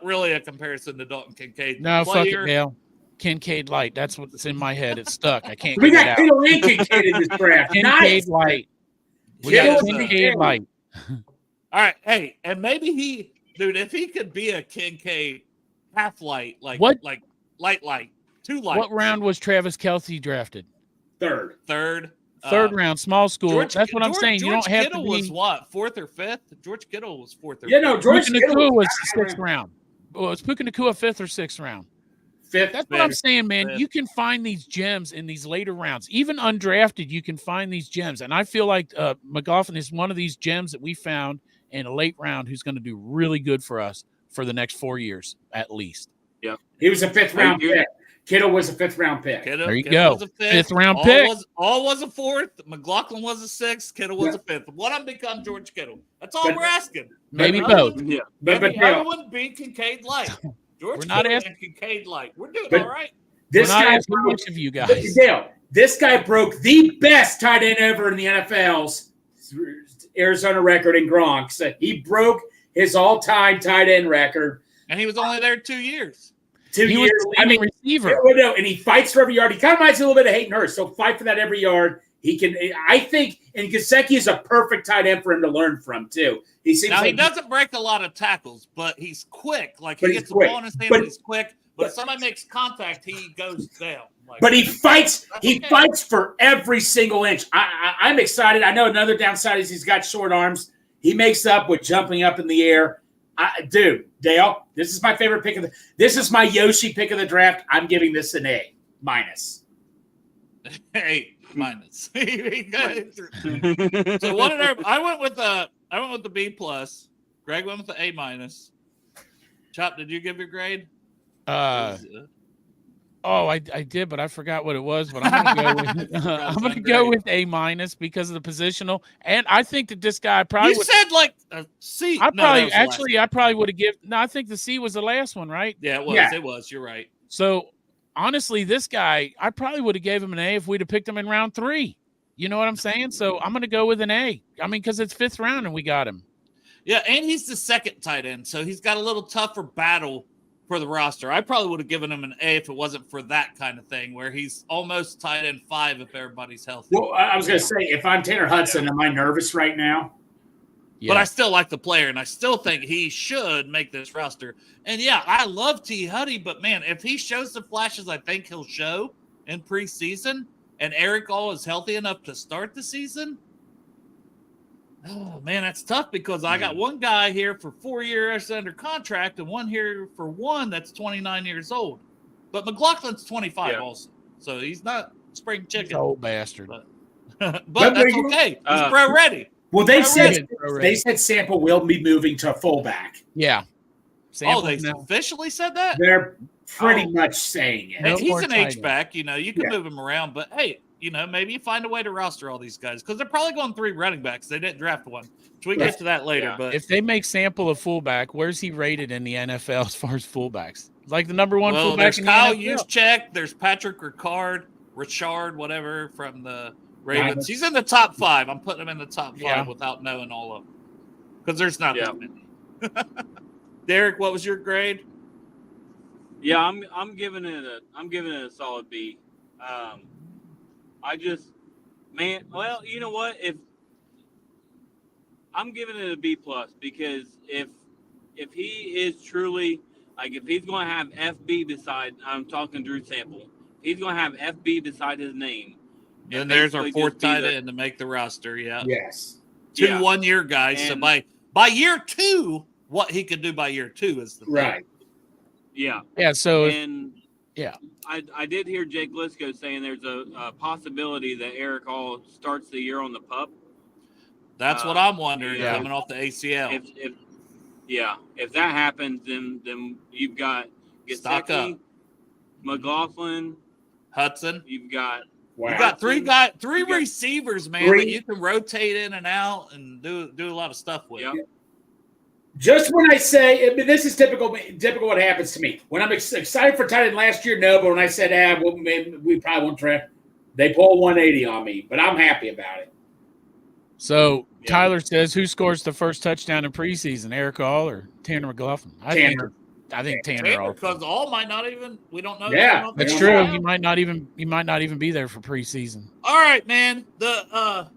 S2: really a comparison to Dalton Kincaid.
S3: No, fuck it, Dale. Kincaid Light. That's what's in my head. It's stuck. I can't
S4: We
S3: get
S4: got
S3: it out.
S4: Kittle and Kincaid in this draft.
S3: Kincaid
S4: Nice.
S3: Light. We
S4: Kittle
S3: got
S4: and
S3: Kincaid Light.
S2: All right, hey, and maybe if he could be a Kincaid half light, like light, too light.
S3: What round was Travis Kelce drafted?
S4: Third.
S2: Third
S3: round, small school. That's what I'm saying. You don't have
S2: Kittle
S3: to be.
S2: was what, 4th or 5th? George Kittle was 4th or 5th.
S4: Yeah, no, George
S3: Puka
S4: Kittle
S3: Nacua was 6th round. Well, was Puka Nacua 5th or 6th round?
S4: Fifth.
S3: That's what I'm saying, man. You can find these gems in these later rounds. Even undrafted, you can find these gems. And I feel like McLaughlin is one of these gems that we found in a late round who's going to do really good for us for the next 4 years, at least.
S4: Yeah. He was a 5th round pick. Kittle was a 5th round pick.
S3: There you go. Was a fifth round pick.
S2: All was a 4th. McLaughlin was a 6th. Kittle was a 5th. What I'm become George Kittle. That's all we're asking.
S3: Maybe both.
S2: Yeah. Maybe everyone beat Kincaid light. George Kittle and Kincaid light. We're doing all right.
S3: We're not asking much of you guys.
S4: Dale, this guy broke the best tight end ever in the NFL's Arizona record in Gronk. So he broke his all-time tight end record.
S2: And he was only there 2 years.
S4: 2
S3: he
S4: years.
S3: Was receiver.
S4: No, and he fights for every yard. He kind of reminds me a little bit of Hayden Hurst. So fight for that every yard. He can. I think, and Gesicki is a perfect tight end for him to learn from too. He seems
S2: now
S4: like
S2: he doesn't break a lot of tackles, but he's quick. Like he gets the ball in his hand, but he's quick. But if somebody makes contact, he goes down. Like,
S4: but he fights. He fights for every single inch. I'm excited. I know another downside is he's got short arms. He makes up with jumping up in the air. Dude, Dale, this is my favorite pick of this is my Yoshi pick of the draft. I'm giving this an A-.
S2: A-. So what did I went with the B+. Greg went with the A-. Chop, did you give your grade?
S3: I did, but I forgot what it was. But I'm gonna go with A- because of the positional, and I think that this guy probably
S2: said like a C.
S3: I probably would have given. No, I think the C was the last one, right?
S2: Yeah, it was. Yeah. It was. You're right.
S3: So honestly, this guy, I probably would have gave him an A if we'd have picked him in round 3. You know what I'm saying? So I'm gonna go with an A. I mean, because it's 5th round and we got him.
S2: Yeah, and he's the 2nd tight end, so he's got a little tougher battle for the roster. I probably would have given him an A if it wasn't for that kind of thing where he's almost tight end 5 if everybody's healthy.
S4: Well, I was going to say, if I'm Tanner Hudson, am I nervous right now?
S2: Yeah. But I still like the player, and I still think he should make this roster. And, yeah, I love T. Huddy, but, man, if he shows the flashes I think he'll show in preseason and Eric All is healthy enough to start the season, oh, man, that's tough because I got one guy here for 4 years under contract and one here for 1 that's 29 years old. But McLaughlin's 25 also. So he's not spring chicken.
S3: He's an old bastard.
S2: But that's okay. He's pro ready.
S4: Well, they said Sample will be moving to fullback.
S3: Yeah.
S2: They officially said that?
S4: They're pretty much saying it.
S2: Hey, he's an H-back. You know, you can move him around. But, hey, you know, maybe you find a way to roster all these guys because they're probably going 3 running backs. They didn't draft one. So we get to that later. Yeah. But
S3: if they make Sample a fullback, where's he rated in the NFL as far as fullbacks? Like the number 1 fullback
S2: there's
S3: in
S2: Kyle
S3: the NFL.
S2: Juszczyk. There's Patrick Richard, whatever, from the Ravens. He's in the top 5. I'm putting him in the top 5 without knowing all of them because there's not that many. Derek, what was your grade?
S5: Yeah, I'm giving it a solid B. Well, you know what? If I'm giving it a B+ because if he is truly like if he's going to have FB beside, I'm talking Drew Sample. If he's going to have FB beside his name.
S2: Then there's our 4th tight end to make the roster. Yeah.
S4: Yes.
S2: 2 1-year guys. And so by year 2, what he could do by year 2 is the thing.
S4: Right.
S5: Yeah.
S3: Yeah. So.
S5: I did hear Jake Lisco saying there's a possibility that Eric All starts the year on the PUP.
S2: That's what I'm wondering, coming off the ACL.
S5: If that happens, then you've got Gesicki, McLaughlin,
S2: Hudson.
S5: You've got
S2: 3 receivers, man, that you can rotate in and out and do a lot of stuff with.
S5: Yep.
S4: Just when I say, this is typical what happens to me. When I'm excited for tight end last year, no, but when I said, we probably won't draft, they pull 180 on me, but I'm happy about it.
S3: So Tyler says, who scores the first touchdown in preseason, Eric All or Tanner McLaughlin? I think Tanner All.
S2: Because All might not even, we don't know.
S3: Yeah, that's true. He might not even be there for preseason.
S2: All right, man. The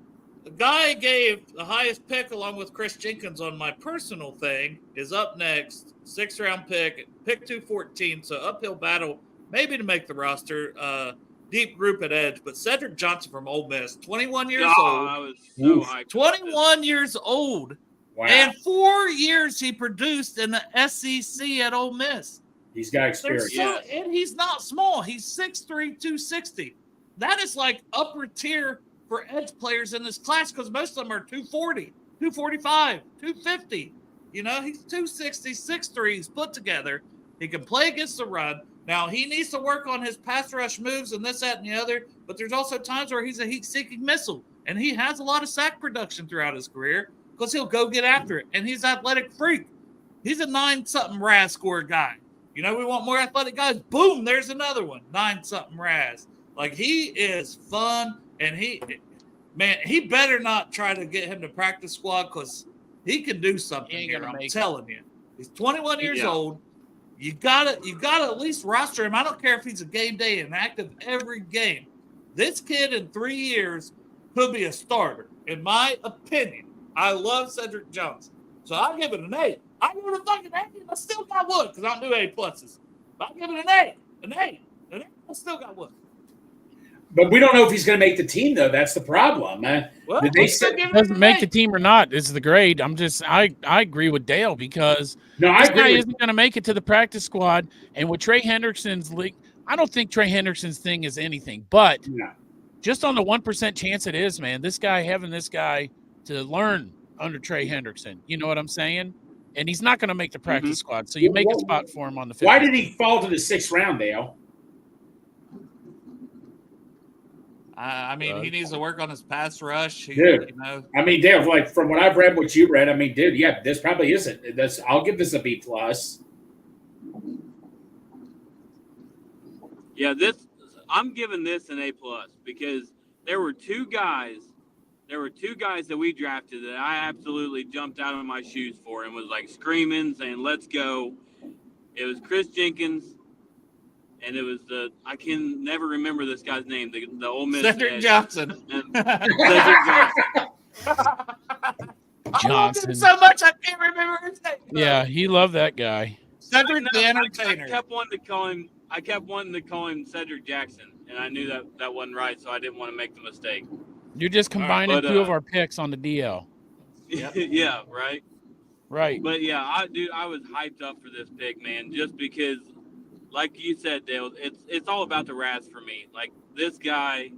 S2: guy gave the highest pick along with Chris Jenkins on my personal thing is up next. 6th round pick 214. So uphill battle, maybe to make the roster. Deep group at edge, but Cedric Johnson from Ole Miss, 21 years old.
S5: I was so hyped
S2: 21 years old.
S4: Wow.
S2: And 4 years he produced in the SEC at Ole Miss.
S4: He's got experience.
S2: And he's not small. He's 6'3", 260. That is like upper tier for edge players in this class because most of them are 240, 245, 250. You know, he's 260, 6'3", he's put together. He can play against the run. Now, he needs to work on his pass rush moves and this, that, and the other, but there's also times where he's a heat-seeking missile, and he has a lot of sack production throughout his career because he'll go get after it, and he's an athletic freak. He's a 9-something RAS score guy. You know, we want more athletic guys. Boom, there's another one, 9-something RAS. Like, he is fun, and he better not try to get him to practice squad because he can do something here. I'm telling you. He's 21 years old. You gotta at least roster him. I don't care if he's a game day and active every game. This kid in 3 years could be a starter. In my opinion, I love Cedric Johnson. So I'll give it an 8. I give it a fucking 8. I still got wood because I don't do A+. But I'll give it an 8. An 8. I still got wood.
S4: But we don't know if he's going to make the team, though. That's the problem.
S3: Well, doesn't make the team or not is the grade. I agree with Dale because this guy isn't going to make it to the practice squad. And with Trey Hendrickson's league, I don't think Trey Hendrickson's thing is anything. But just on the 1% chance it is, man, having this guy to learn under Trey Hendrickson. You know what I'm saying? And he's not going to make the practice squad. So you make a spot for him on the 5th.
S4: Why did he fall to the 6th round, Dale?
S2: I mean, he needs to work on his pass rush.
S4: Dude,
S2: you know.
S4: I mean, Dale, like from what I've read, what you read, I mean, dude, yeah, this probably isn't. I'll give this a B+.
S5: Yeah, I'm giving this an A+ because there were two guys that we drafted that I absolutely jumped out of my shoes for and was like screaming, saying, "Let's go!" It was Chris Jenkins. And it was I can never remember this guy's name, the Ole Miss
S2: Cedric Johnson.
S5: Cedric Johnson.
S2: I loved him so much I can't remember his name.
S3: Yeah, he loved that guy.
S2: Cedric the Entertainer.
S5: I kept wanting to call him Cedric Jackson, and I knew that wasn't right, so I didn't want to make the mistake.
S3: You're just combining two of our picks on the DL.
S5: Yep. Yeah, right.
S3: Right.
S5: But yeah, I was hyped up for this pick, man, just because. Like you said, Dale, it's all about the RAS for me. Like, this guy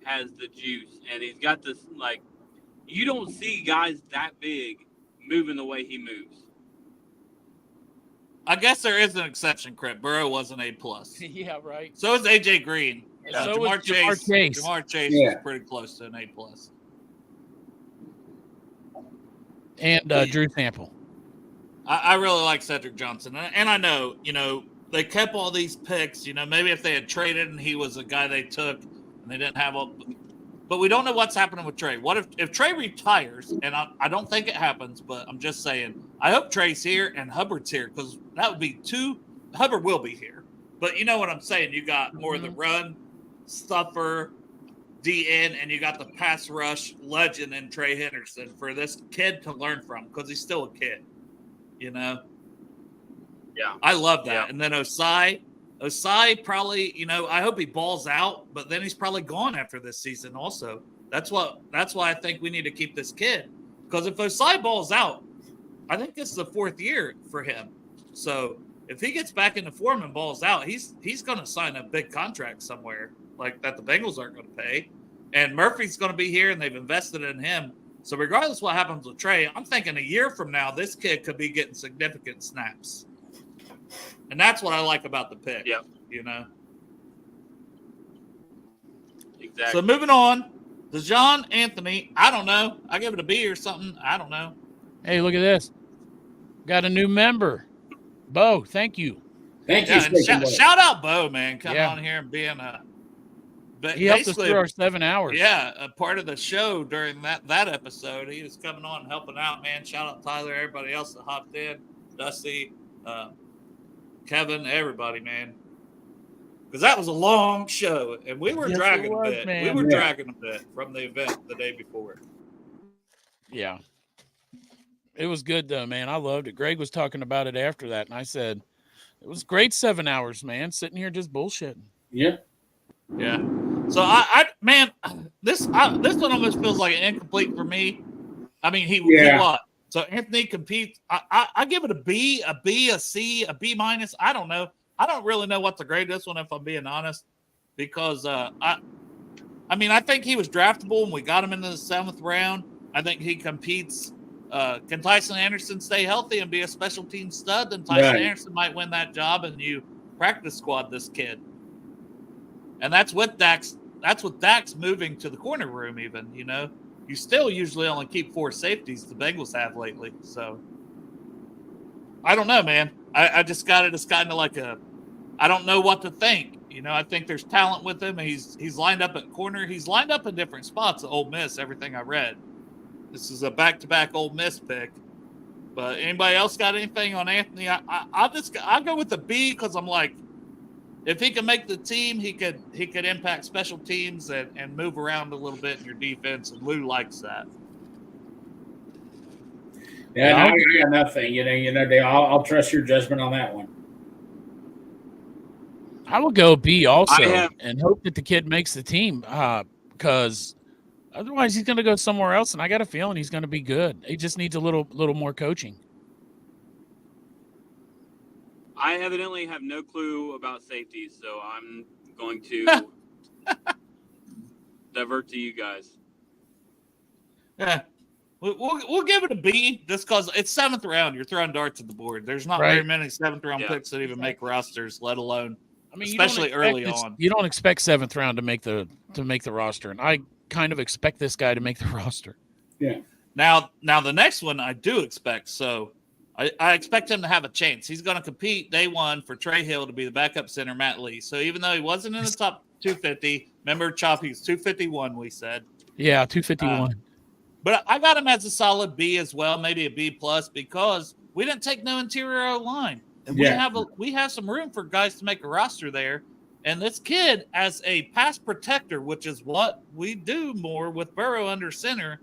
S5: has the juice, and he's got this, like, you don't see guys that big moving the way he moves.
S2: I guess there is an exception, Crit. Burrow was an A+.
S3: Yeah, right.
S2: So is A.J. Green.
S3: So
S2: Jamar Chase. Jamar Chase is pretty close to an A+.
S3: And Drew Sample.
S2: I really like Cedric Johnson. And I know, you know, they kept all these picks. You know, maybe if they had traded and he was a guy they took and they didn't have all. But we don't know what's happening with Trey. What if Trey retires? And I don't think it happens, but I'm just saying. I hope Trey's here and Hubbard's here because that would be two. Hubbard will be here. But you know what I'm saying? You got more of the run, stuffer, DN, and you got the pass rush legend in Trey Henderson for this kid to learn from because he's still a kid, you know?
S5: Yeah.
S2: I love that. Yeah. And then Osai probably, you know, I hope he balls out, but then he's probably gone after this season also. That's why I think we need to keep this kid. Because if Osai balls out, I think it's the 4th year for him. So if he gets back into form and balls out, he's going to sign a big contract somewhere like that the Bengals aren't going to pay. And Murphy's going to be here, and they've invested in him. So regardless of what happens with Trey, I'm thinking a year from now, this kid could be getting significant snaps. And that's what I like about the pick.
S5: Yep.
S2: You know?
S5: Exactly.
S2: So moving on, DeJohn Anthony, I don't know. I give it a B or something. I don't know.
S3: Hey, look at this. Got a new member. Bo, thank you.
S4: Thank you.
S2: Shout out Bo, man, coming on here and being
S3: he helped us through our 7 hours.
S2: Yeah, a part of the show during that episode. He was coming on and helping out, man. Shout out Tyler, everybody else that hopped in, Dusty, Kevin, everybody, man. Because that was a long show, and we were dragging a bit. Man. We were dragging a bit from the event the day before.
S3: Yeah. It was good, though, man. I loved it. Greg was talking about it after that, and I said, it was great 7 hours, man, sitting here just bullshitting.
S4: Yeah.
S2: Yeah. So, this one almost feels like an incomplete for me. I mean, he what? So Anthony competes. I give it a B, a C, a B minus. I don't know. I don't really know what to grade this one if I'm being honest, because I think he was draftable and we got him into the 7th round. I think he competes. Can Tyson Anderson stay healthy and be a special team stud? Then Tyson Anderson might win that job, and you practice squad this kid. And that's with Dax. That's with Dax moving to the corner room. Even you still usually only keep 4 safeties. The Bengals have lately. So I don't know, man. I just got it as kind of like I don't know what to think. I think there's talent with him. He's lined up at corner. He's lined up in different spots at Ole Miss, everything I read. This is a back-to-back Ole Miss pick. But anybody else got anything on Anthony? I'll go with the B because I'm like, if he can make the team, he could impact special teams and move around a little bit in your defense, and Lou likes that.
S4: Yeah, I got nothing. I'll trust your judgment on that one.
S3: I will go B also and hope that the kid makes the team because otherwise he's going to go somewhere else, and I got a feeling he's going to be good. He just needs a little more coaching.
S5: I evidently have no clue about safeties, so I'm going to divert to you guys.
S2: Yeah. We'll give it a B just because it's 7th round. You're throwing darts at the board. There's not very many 7th round picks that even make rosters, let alone especially early on.
S3: You don't expect 7th round to make the roster, and I kind of expect this guy to make the roster.
S4: Yeah.
S2: Now the next one I do expect. So I expect him to have a chance. He's going to compete day one for Trey Hill to be the backup center, Matt Lee. So even though he wasn't in the top 250, remember Choppy's 251, we said.
S3: Yeah, 251.
S2: But I got him as a solid B as well, maybe a B plus, because we didn't take no interior line. And we have some room for guys to make a roster there. And this kid, as a pass protector, which is what we do more with Burrow under center,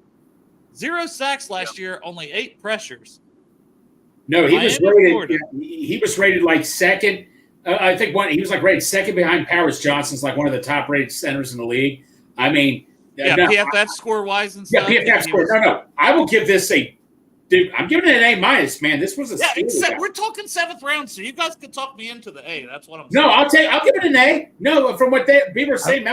S2: 0 sacks last year, only 8 pressures.
S4: No, he was rated. He was rated like second. I think he was like rated second behind Powers Johnson's, like one of the top rated centers in the league. I mean,
S2: PFF score wise and stuff.
S4: Yeah, PFF score. No, I will give this dude. I'm giving it an A minus, man. This was
S2: we're talking 7th round, so you guys could talk me into the A. That's what I'm
S4: saying.
S2: No,
S4: I'll give it an A. No, from what people were saying,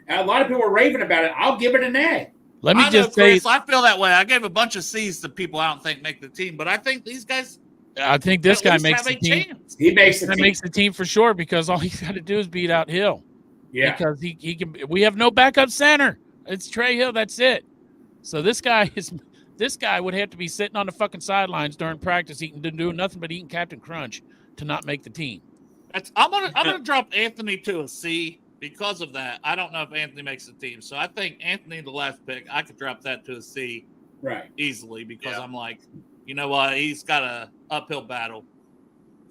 S4: a lot of people were raving about it. I'll give it an A.
S3: Let me just say,
S2: Chris, I feel that way. I gave a bunch of C's to people I don't think make the team, but I think these guys.
S3: I think this guy makes the team.
S2: Chance.
S4: He makes the
S3: team for sure because all he's got to do is beat out Hill.
S4: Yeah,
S3: because he can. We have no backup center. It's Trey Hill. That's it. So this guy would have to be sitting on the fucking sidelines during practice, doing nothing but eating Captain Crunch to not make the team.
S2: I'm gonna drop Anthony to a C. Because of that, I don't know if Anthony makes the team. So I think Anthony, the last pick, I could drop that to a C easily because I'm like, you know what? He's got a uphill battle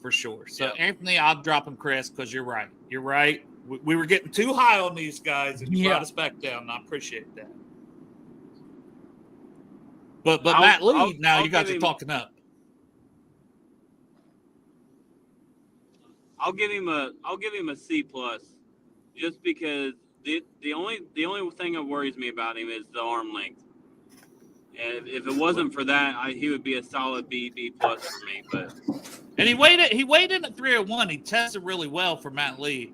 S2: for sure. So Anthony, I'll drop him, Chris, because you're right. You're right. We were getting too high on these guys, and you brought us back down, and I appreciate that. But Matt Lee, you guys are talking up.
S5: I'll give him a C plus. Just because the only thing that worries me about him is the arm length, and if it wasn't for that, he would be a solid B plus for me.
S2: And he weighed in at 301. He tested really well for Matt Lee,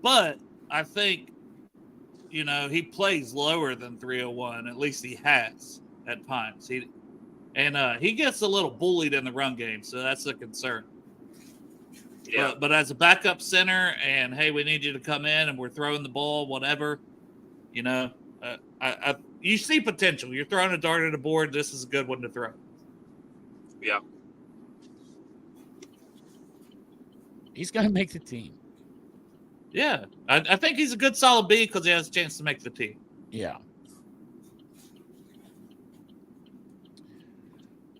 S2: but I think he plays lower than 301. At least he has at times. He gets a little bullied in the run game, so that's a concern. Yeah, but as a backup center, and hey, we need you to come in, and we're throwing the ball, whatever. You see potential. You're throwing a dart at a board. This is a good one to throw.
S5: Yeah,
S3: he's gonna make the team.
S2: Yeah, I think he's a good solid B because he has a chance to make the team.
S3: Yeah.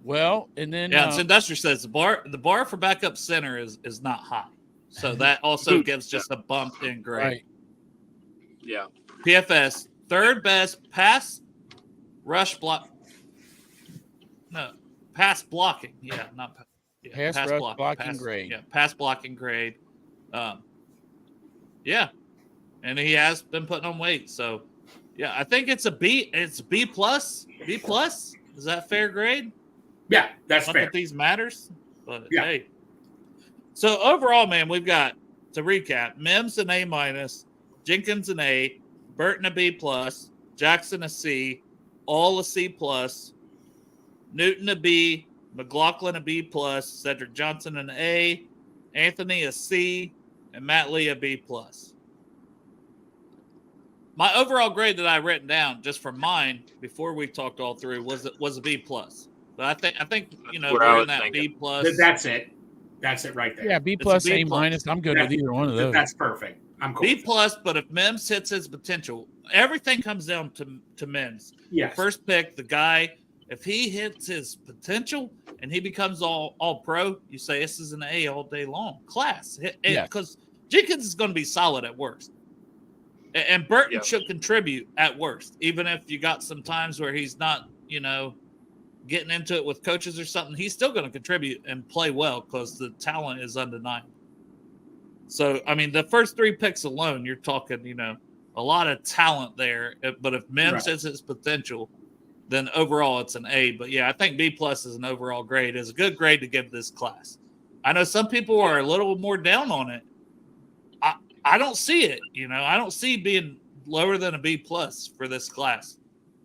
S3: Well, and then
S2: so Industrial says the bar for backup center is not high, so that also gives just a bump in grade.
S3: Right.
S5: Yeah.
S2: PFS 3rd best pass rush block. No, pass blocking. Yeah, not
S3: pass rush blocking grade.
S2: Yeah, pass blocking grade. Yeah, and he has been putting on weight, so yeah, I think it's a B. It's B plus. B plus. Is that fair grade?
S4: Yeah, that's
S2: Not
S4: fair.
S2: that these matters, but hey. So overall, man, we've got, to recap, Mims an A-, Jenkins an A, Burton a B+, Jackson a C, All a C+, Newton a B, McLaughlin a B+, Cedric Johnson an A, Anthony a C, and Matt Lee a B+. My overall grade that I written down just for mine before we talked all through was a B+. But I think we're in that thinking. B+.
S4: That's it. That's it right there.
S3: Yeah, B+, A-. I'm good with either one of those.
S4: That's perfect. I'm cool.
S2: B+, but if Mims hits his potential, everything comes down to Mims.
S4: Yes.
S2: The first pick, the guy, if he hits his potential and he becomes all pro, you say this is an A all day long. Class. Because Jenkins is going to be solid at worst. And Burton should contribute at worst, even if you got some times where he's not, getting into it with coaches or something. He's still going to contribute and play well because the talent is undeniable. So, I mean, the first 3 picks alone, you're talking, a lot of talent there. But if Mims has his potential, then overall it's an A. But yeah, I think B+ is an overall grade. It's a good grade to give this class. I know some people are a little more down on it. I don't see it. I don't see being lower than a B+ for this class.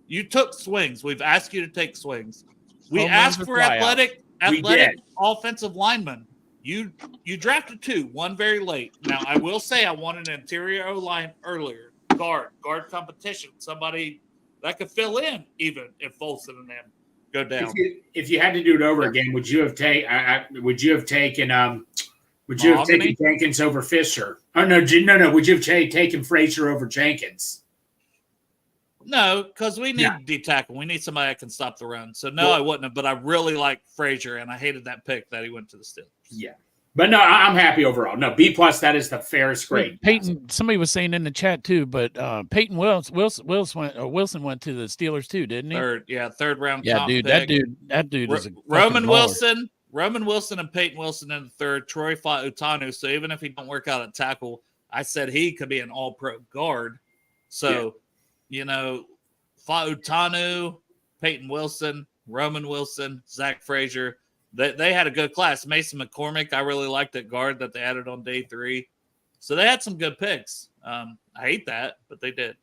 S2: You took swings. We've asked you to take swings. We asked for athletic offensive linemen. You drafted 2, one very late. Now, I will say I wanted an interior O-line earlier. Guard competition. Somebody that could fill in even if Folsom and them go down.
S4: If you had to do it over again, would you have taken Jenkins over Fisher? Oh no. Would you have taken Frazier over Jenkins?
S2: No, because we need D tackle. We need somebody that can stop the run. So no, I wouldn't have. But I really like Frazier, and I hated that pick that he went to the Steelers.
S4: Yeah, but no, I'm happy overall. No, B+. That is the fairest grade.
S3: Peyton, somebody was saying in the chat too, but Peyton Wilson went to the Steelers too, didn't he?
S2: Third round.
S3: Yeah, dude,
S2: pick.
S3: that dude is a
S2: Roman Wilson. Roman Wilson and Peyton Wilson in the third, Troy Fautanu. So even if he don't work out at tackle, I said he could be an all-pro guard. So, Fautanu, Peyton Wilson, Roman Wilson, Zach Frazier, they had a good class. Mason McCormick, I really liked that guard that they added on day 3. So they had some good picks. I hate that, but they did.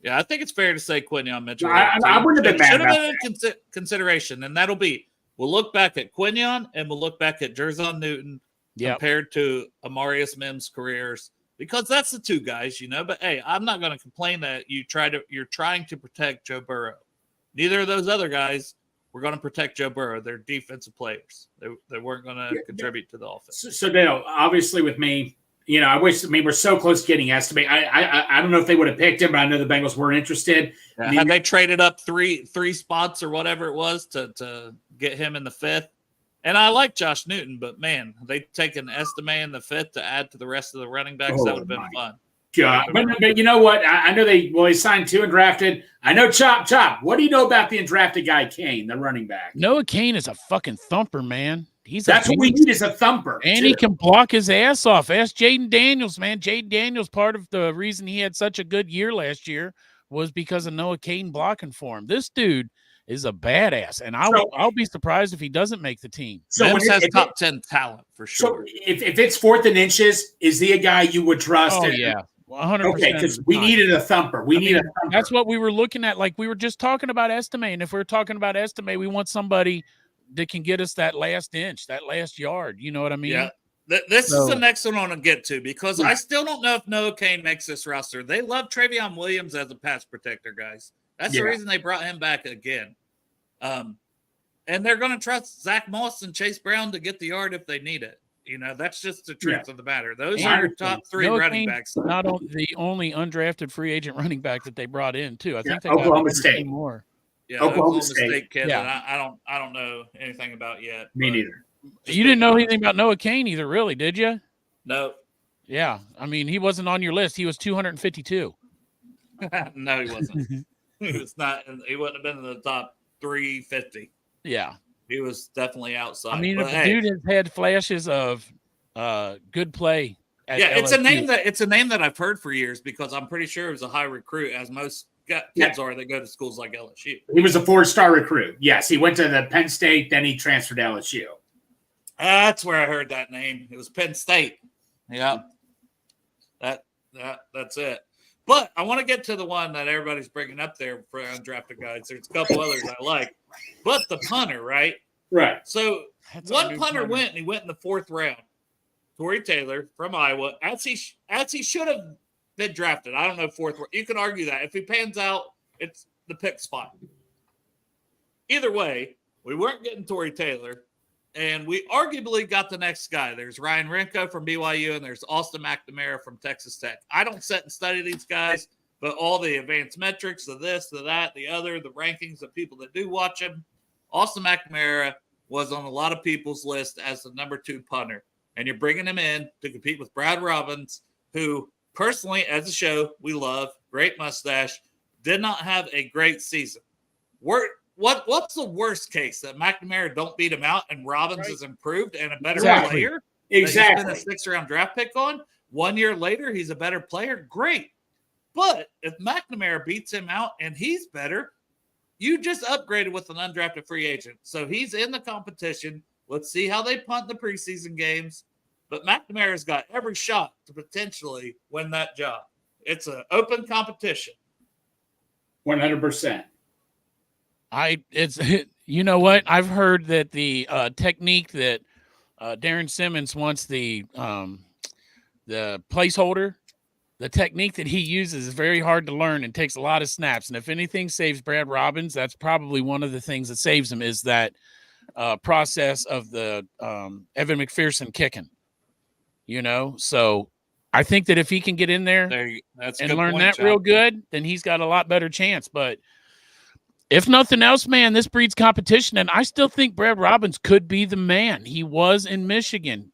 S2: Yeah, I think it's fair to say Quinyon Mitchell.
S4: I wouldn't have been mad about that.
S2: Should have been in consideration, and that'll be, we'll look back at Quinyon and we'll look back at Jerzon Newton compared to Amarius Mims' careers, because that's the 2 guys, But hey, I'm not going to complain that you're trying to protect Joe Burrow. Neither of those other guys were going to protect Joe Burrow. They're defensive players. They weren't going to contribite to the offense.
S4: So Dale, obviously with me, we're so close to getting estimate. I don't know if they would have picked him, but I know the Bengals weren't interested.
S2: Yeah, had they traded up three spots or whatever it was to get him in the 5th. And I like Josh Newton, but man, they taken Estime in the 5th to add to the rest of the running backs. That would have been fun.
S4: God. But you know what? I know they signed 2 and drafted. I know Chop. What do you know about the undrafted guy, Kane, the running back?
S3: Noah Kane is a fucking thumper, man.
S4: That's what we need is a thumper.
S3: And he can block his ass off. Ask Jaden Daniels, man. Jaden Daniels, part of the reason he had such a good year last year was because of Noah Kane blocking for him. This dude is a badass, and I'll be surprised if he doesn't make the team.
S2: So Mims has top 10 talent for sure.
S4: So if it's 4th and inches, is he a guy you would trust?
S3: Oh, yeah. 100%.
S4: Okay, because we needed a thumper. We need a thumper.
S3: That's what we were looking at. Like we were just talking about Estime, and if we're talking about Estime, we want somebody that can get us that last inch, that last yard. You know what I mean?
S2: Yeah. This is the next one I want to get to, because I still don't know if Noah Kane makes this roster. They love Travion Williams as a pass protector, guys. That's the reason they brought him back again. And they're going to trust Zach Moss and Chase Brown to get the yard if they need it. That's just the truth of the matter. Those are your top 3 running backs.
S3: Not the only undrafted free agent running back that they brought in, too. I think they
S4: Oklahoma
S3: got
S4: State
S3: more.
S2: Yeah, Oklahoma State kid that I don't know anything about yet.
S4: Me neither.
S3: You didn't know anything about Noah Kane either, really, did you?
S2: No.
S3: Yeah, I mean, he wasn't on your list. He was 252.
S2: No, he wasn't. He was not. He wouldn't have been in the top 350.
S3: Yeah,
S2: he was definitely outside.
S3: I mean, if the dude has had flashes of good play.
S2: It's a name that I've heard for years, because I'm pretty sure it was a high recruit, as most kids are that go to schools like LSU.
S4: He was a 4-star recruit. Yes, he went to the Penn State, then he transferred to LSU.
S2: That's where I heard that name. It was Penn State. Yeah. That's it. But I want to get to the one that everybody's bringing up there for undrafted guys. There's a couple others I like. But the punter, right?
S4: Right.
S2: So one punter went, and he went in the 4th round. Torrey Taylor from Iowa, as he should have been drafted. I don't know 4th round. You can argue that. If he pans out, it's the pick spot. Either way, we weren't getting Torrey Taylor. And we arguably got the next guy. There's Ryan Renko from BYU, and there's Austin McNamara from Texas Tech. I don't sit and study these guys, but all the advanced metrics of this, the that, the other, the rankings of people that do watch him, Austin McNamara was on a lot of people's list as the number 2 punter. And you're bringing him in to compete with Brad Robbins, who personally, as a show, we love, great mustache, did not have a great season. What's the worst case? That McNamara don't beat him out and Robbins is improved and a better player?
S4: Exactly.
S2: That he's been a 6th round draft pick on. 1 year later, he's a better player. Great. But if McNamara beats him out and he's better, you just upgraded with an undrafted free agent. So he's in the competition. Let's see how they punt the preseason games. But McNamara's got every shot to potentially win that job. It's an open competition.
S4: 100%.
S3: You know what? I've heard that the technique that Darren Simmons wants the placeholder, the technique that he uses is very hard to learn and takes a lot of snaps. And if anything saves Brad Robbins, that's probably one of the things that saves him is that process of the Evan McPherson kicking. So I think that if he can get in there and learn that real good, then he's got a lot better chance. But if nothing else, man, this breeds competition, and I still think Brad Robbins could be the man. He was in Michigan.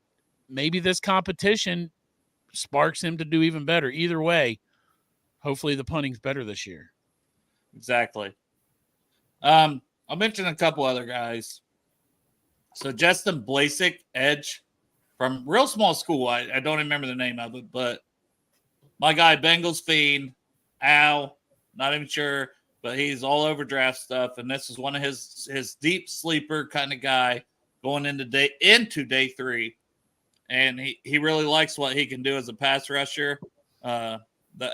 S3: Maybe this competition sparks him to do even better. Either way, hopefully the punting's better this year.
S2: Exactly. I'll mention a couple other guys. So Justin Blasek, edge, from real small school. I don't even remember the name of it, but my guy, Bengals fiend, Al, not even sure, but he's all over draft stuff, and this is one of his deep sleeper kind of guy going into day 3, and he really likes what he can do as a pass rusher, the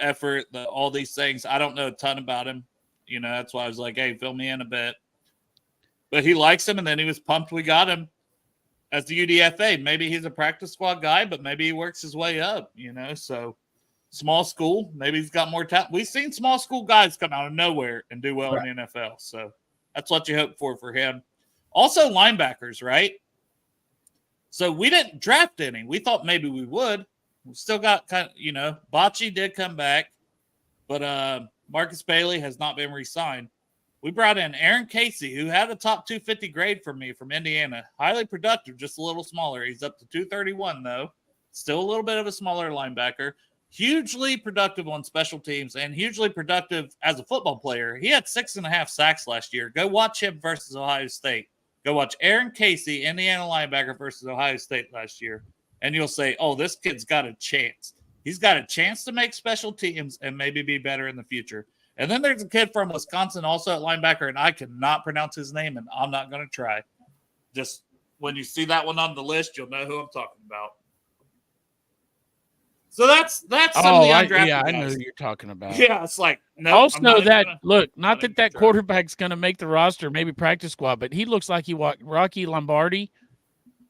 S2: effort, all these things. I don't know a ton about him, that's why I was like, hey, fill me in a bit. But he likes him, and then he was pumped we got him as the UDFA. Maybe he's a practice squad guy, but maybe he works his way up, so. Small school, maybe he's got more talent. We've seen small school guys come out of nowhere and do well in the NFL. So that's what you hope for him. Also, linebackers, right? So we didn't draft any. We thought maybe we would. We still got Bocce did come back, but Marcus Bailey has not been re-signed. We brought in Aaron Casey, who had a top 250 grade from me from Indiana. Highly productive, just a little smaller. He's up to 231, though. Still a little bit of a smaller linebacker. Hugely productive on special teams and hugely productive as a football player. He had 6.5 sacks last year. Go watch him versus Ohio State. Go watch Aaron Casey, Indiana linebacker, versus Ohio State last year. And you'll say, oh, this kid's got a chance. He's got a chance to make special teams and maybe be better in the future. And then there's a kid from Wisconsin also at linebacker, and I cannot pronounce his name, and I'm not going to try. Just when you see that one on the list, you'll know who I'm talking about. So that's some of the undrafted guys.
S3: I know who you're talking about.
S2: Yeah, it's like no.
S3: Also, not that quarterback's going to make the roster, maybe practice squad, but he looks like he walked. Rocky Lombardi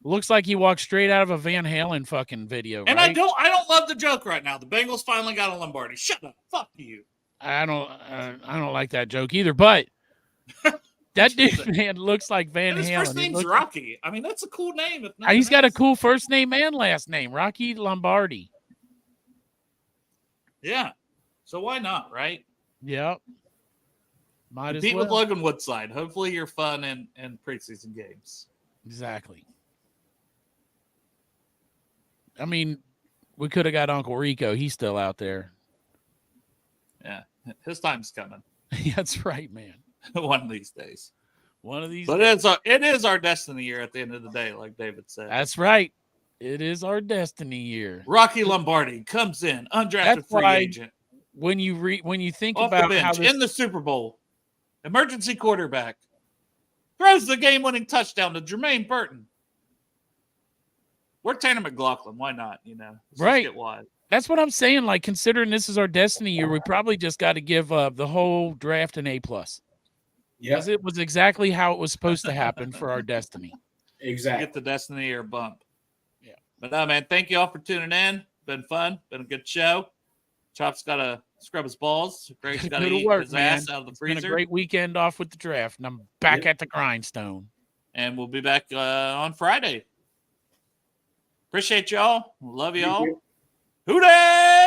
S3: looks like he walked straight out of a Van Halen fucking video.
S2: And
S3: right?
S2: I don't love the joke right now. The Bengals finally got a Lombardi. Shut up, fuck you.
S3: I don't like that joke either, but that dude, man, looks like Van Halen.
S2: His first name's Rocky. I mean, that's a cool name.
S3: He's got a cool first name and last name, Rocky Lombardi.
S2: Yeah. So why not, right?
S3: Yep. Might
S2: compete with Logan Woodside. Hopefully you're fun in preseason games.
S3: Exactly. I mean, we could have got Uncle Rico. He's still out there.
S2: Yeah. His time's coming.
S3: That's right, man.
S2: One of these days.
S3: One of these
S2: But
S3: days.
S2: it is our destiny year at the end of the day, like David said.
S3: That's right. It is our destiny year.
S2: Rocky Lombardi comes in, undrafted free agent.
S3: when you think
S2: Off
S3: about
S2: the
S3: how
S2: bench in the Super Bowl, emergency quarterback throws the game-winning touchdown to Jermaine Burton. We're Tanner McLaughlin. Why not? Let's
S3: right.
S2: just get wide.
S3: That's what I'm saying. Like, considering this is our destiny year, we probably just got to give the whole draft an A+. Yes, it was exactly how it was supposed to happen for our destiny.
S4: Exactly.
S2: Get the destiny year bump. Yeah. But no, man, thank you all for tuning in. Been fun. Been a good show. Chop's got to scrub his balls. Greg's got to eat his ass out of the freezer.
S3: It's been a great weekend off with the draft, and I'm back at the grindstone.
S2: And we'll be back on Friday. Appreciate y'all. Love y'all. Who dat?